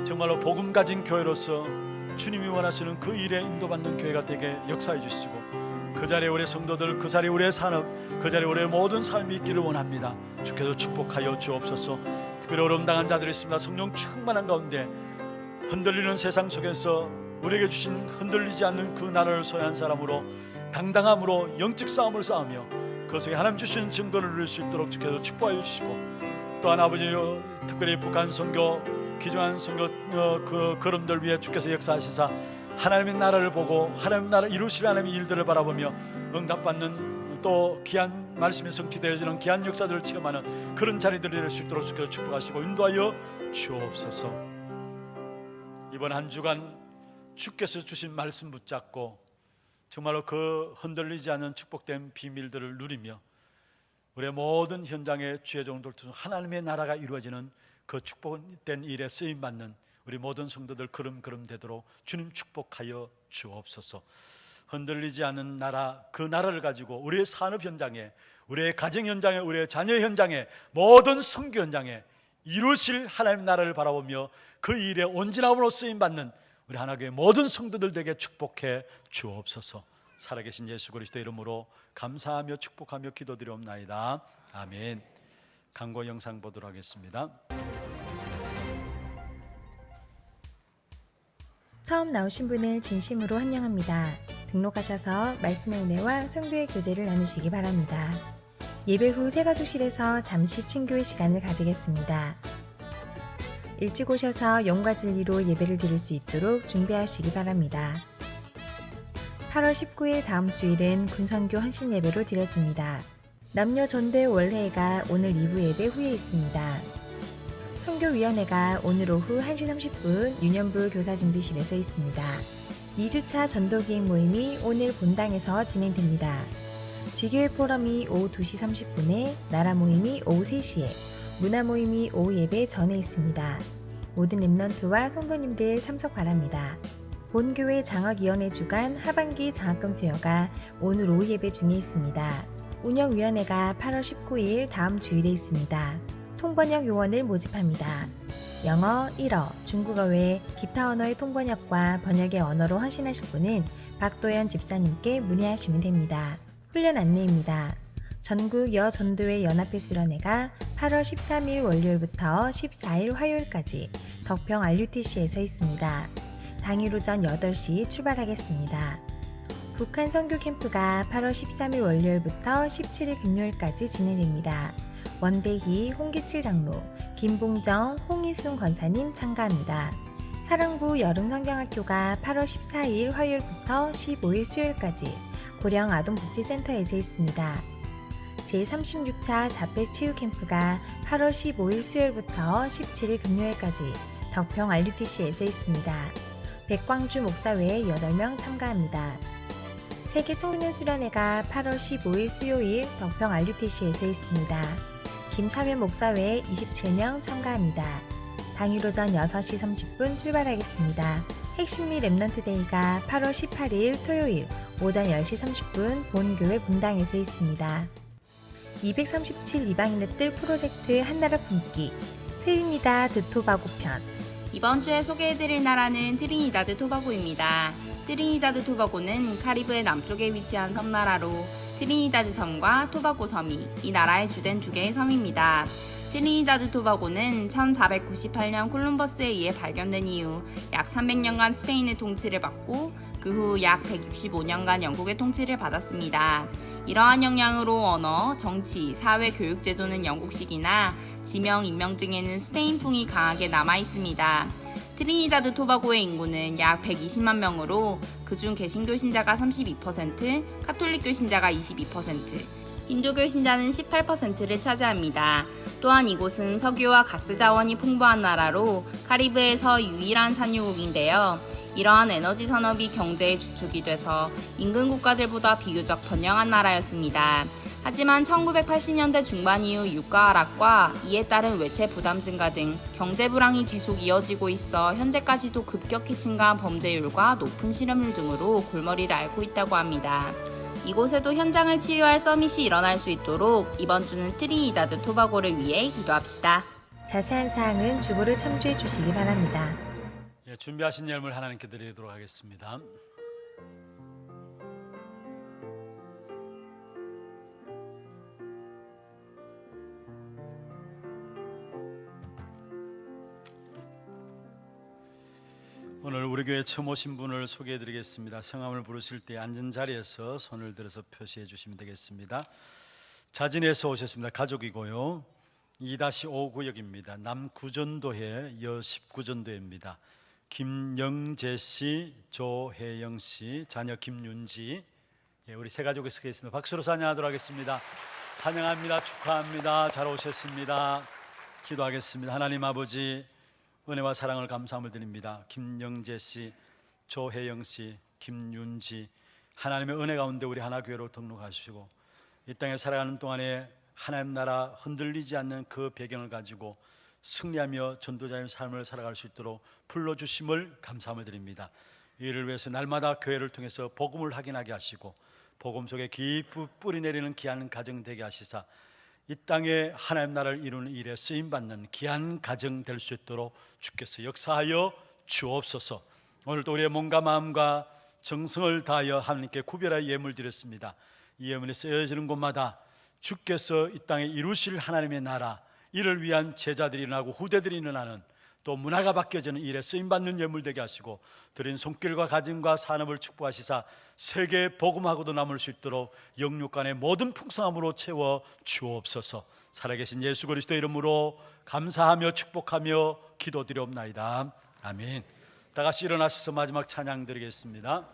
정말로 복음 가진 교회로서 주님이 원하시는 그 일에 인도받는 교회가 되게 역사해 주시고 그 자리에 우리 성도들, 그 자리에 우리의 산업, 그 자리에 우리의 모든 삶이 있기를 원합니다. 주께서 축복하여 주옵소서. 특별히 어려움 당한 자들이 있습니다. 성령 충만한 가운데 흔들리는 세상 속에서 우리에게 주신 흔들리지 않는 그 나라를 소유한 사람으로 당당함으로 영적 싸움을 싸우며 그 속에 하나님 주신 증거를 누릴 수 있도록 주께서 축복하여 주시고 또한 아버지 특별히 북한 선교 기존한 선교 그 걸음들 위해 주께서 역사하시사 하나님의 나라를 보고 하나님의 나라 이루실 하나님의 일들을 바라보며 응답받는 또 귀한 말씀이 성취되어지는 귀한 역사들을 체험하는 그런 자리들이 될 수 있도록 주께서 축복하시고 인도하여 주옵소서. 이번 한 주간 주께서 주신 말씀 붙잡고 정말로 그 흔들리지 않는 축복된 비밀들을 누리며 우리의 모든 현장의 주의 종들 중 하나님의 나라가 이루어지는 그 축복된 일에 쓰임받는 우리 모든 성도들 걸음 되도록 주님 축복하여 주옵소서. 흔들리지 않는 나라, 그 나라를 가지고 우리의 산업 현장에, 우리의 가정 현장에, 우리의 자녀 현장에, 모든 선교 현장에 이루실 하나님의 나라를 바라보며 그 일에 온전함으로 쓰임받는 우리 하나교회 모든 성도들에게 축복해 주옵소서. 살아계신 예수 그리스도 이름으로 감사하며 축복하며 기도드리옵나이다. 아멘. 광고 영상 보도록 하겠습니다. 처음 나오신 분을 진심으로 환영합니다. 등록하셔서 말씀의 은혜와 성도의 교제를 나누시기 바랍니다. 예배 후 새가족실에서 잠시 친교의 시간을 가지겠습니다. 일찍 오셔서 영과 진리로 예배를 드릴 수 있도록 준비하시기 바랍니다. 8월 19일 다음 주일은 군선교 헌신 예배로 드려집니다. 남녀 전도회 원례회가 오늘 2부 예배 후에 있습니다. 선교위원회가 오늘 오후 1시 30분 유년부 교사준비실에서 있습니다. 2주차 전도기획 모임이 오늘 본당에서 진행됩니다. 지교회 포럼이 오후 2시 30분에, 나라 모임이 오후 3시에, 문화 모임이 오후 예배 전에 있습니다. 모든 렘넌트와 성도님들 참석 바랍니다. 본교회 장학위원회 주관 하반기 장학금 수여가 오늘 오후 예배 중에 있습니다. 운영위원회가 8월 19일 다음 주일에 있습니다. 통번역 요원을 모집합니다. 영어, 일어, 중국어 외 기타 언어의 통번역과 번역의 언어로 헌신하실 분은 박도연 집사님께 문의하시면 됩니다. 훈련 안내입니다. 전국 여전도회 연합회 수련회가 8월 13일 월요일부터 14일 화요일까지 덕평 RUTC에서 있습니다. 당일 오전 8시 출발하겠습니다. 북한 선교 캠프가 8월 13일 월요일부터 17일 금요일까지 진행됩니다. 원대희, 홍기칠 장로, 김봉정, 홍희순 권사님 참가합니다. 사랑부 여름성경학교가 8월 14일 화요일부터 15일 수요일까지 고령 아동복지센터에서 있습니다. 제36차 자폐치유 캠프가 8월 15일 수요일부터 17일 금요일까지 덕평 RUTC에서 있습니다. 백광주 목사 외에 8명 참가합니다. 세계 청소년 수련회가 8월 15일 수요일 덕평 RUTC에서 있습니다. 김사면 목사 외에 27명 참가합니다. 당일 오전 6시 30분 출발하겠습니다. 핵심미 렘넌트 데이가 8월 18일 토요일 오전 10시 30분 본교회 본당에서 있습니다. 237 이방인의 뜰 프로젝트 한나라 품기 트리니다드 토바고 편. 이번 주에 소개해드릴 나라는 트리니다드 토바고입니다. 트리니다드 토바고는 카리브해 남쪽에 위치한 섬나라로 트리니다드 섬과 토바고 섬이 이 나라의 주된 두 개의 섬입니다. 트리니다드 토바고는 1498년 콜럼버스에 의해 발견된 이후 약 300년간 스페인의 통치를 받고 그 후 약 165년간 영국의 통치를 받았습니다. 이러한 영향으로 언어, 정치, 사회, 교육 제도는 영국식이나 지명, 인명증에는 스페인풍이 강하게 남아 있습니다. 트리니다드 토바고의 인구는 약 120만 명으로 그중 개신교 신자가 32%, 카톨릭교 신자가 22%, 힌두교 신자는 18%를 차지합니다. 또한 이곳은 석유와 가스 자원이 풍부한 나라로 카리브해에서 유일한 산유국인데요. 이러한 에너지 산업이 경제의 주축이 돼서 인근 국가들보다 비교적 번영한 나라였습니다. 하지만 1980년대 중반 이후 유가 하락과 이에 따른 외채 부담 증가 등 경제 불황이 계속 이어지고 있어 현재까지도 급격히 증가한 범죄율과 높은 실업률 등으로 골머리를 앓고 있다고 합니다. 이곳에도 현장을 치유할 서밋이 일어날 수 있도록 이번 주는 트리니다드 토바고를 위해 기도합시다. 자세한 사항은 주보를 참조해 주시기 바랍니다. 예, 준비하신 예물 하나님께 드리도록 하겠습니다. 오늘 우리 교회 처음 오신 분을 소개해 드리겠습니다. 성함을 부르실 때 앉은 자리에서 손을 들어서 표시해 주시면 되겠습니다. 자진해서 오셨습니다. 가족이고요. 2-5 구역입니다. 남구전도회 여 19전도회입니다. 김영재 씨, 조혜영 씨, 자녀 김윤지, 우리 세 가족이 쓰게 있습니다. 박수로 찬양하도록 하겠습니다. 환영합니다. 축하합니다. 잘 오셨습니다. 기도하겠습니다. 하나님 아버지, 은혜와 사랑을 감사함을 드립니다. 김영재 씨, 조혜영 씨, 김윤지, 하나님의 은혜 가운데 우리 하나교회로 등록하시고 이 땅에 살아가는 동안에 하나님 나라 흔들리지 않는 그 배경을 가지고 승리하며 전도자의 삶을 살아갈 수 있도록 불러주심을 감사함을 드립니다. 이를 위해서 날마다 교회를 통해서 복음을 확인하게 하시고 복음 속에 깊이 뿌리 내리는 귀한 가정 되게 하시사 이 땅에 하나님 나라를 이루는 일에 쓰임받는 귀한 가정 될 수 있도록 주께서 역사하여 주옵소서. 오늘도 우리의 몸과 마음과 정성을 다하여 하나님께 구별하여 예물 드렸습니다. 이 예물이 쓰여지는 곳마다 주께서 이 땅에 이루실 하나님의 나라, 이를 위한 제자들이 일어나고 후대들이 일어나는, 또 문화가 바뀌어지는 일에 쓰임받는 예물 되게 하시고 드린 손길과 가짐과 산업을 축복하시사 세계 복음하고도 남을 수 있도록 영육간의 모든 풍성함으로 채워 주옵소서. 살아계신 예수 그리스도의 이름으로 감사하며 축복하며 기도드리옵나이다. 아멘. 다 같이 일어나셔서 마지막 찬양 드리겠습니다.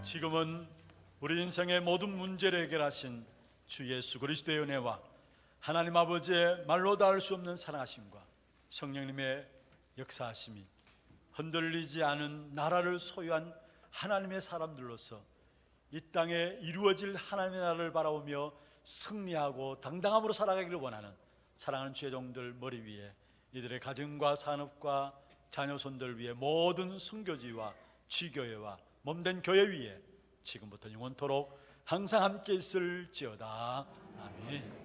지금은 우리 인생의 모든 문제를 해결하신 주 예수 그리스도의 은혜와 하나님 아버지의 말로 닿을 수 없는 사랑하심과 성령님의 역사하심이 흔들리지 않은 나라를 소유한 하나님의 사람들로서 이 땅에 이루어질 하나님의 나라를 바라보며 승리하고 당당함으로 살아가기를 원하는 사랑하는 죄종들 머리 위에 이들의 가정과 산업과 자녀손들 위해 모든 순교지와 지교회와 몸된 교회 위에 지금부터 영원토록 항상 함께 있을지어다. 아멘.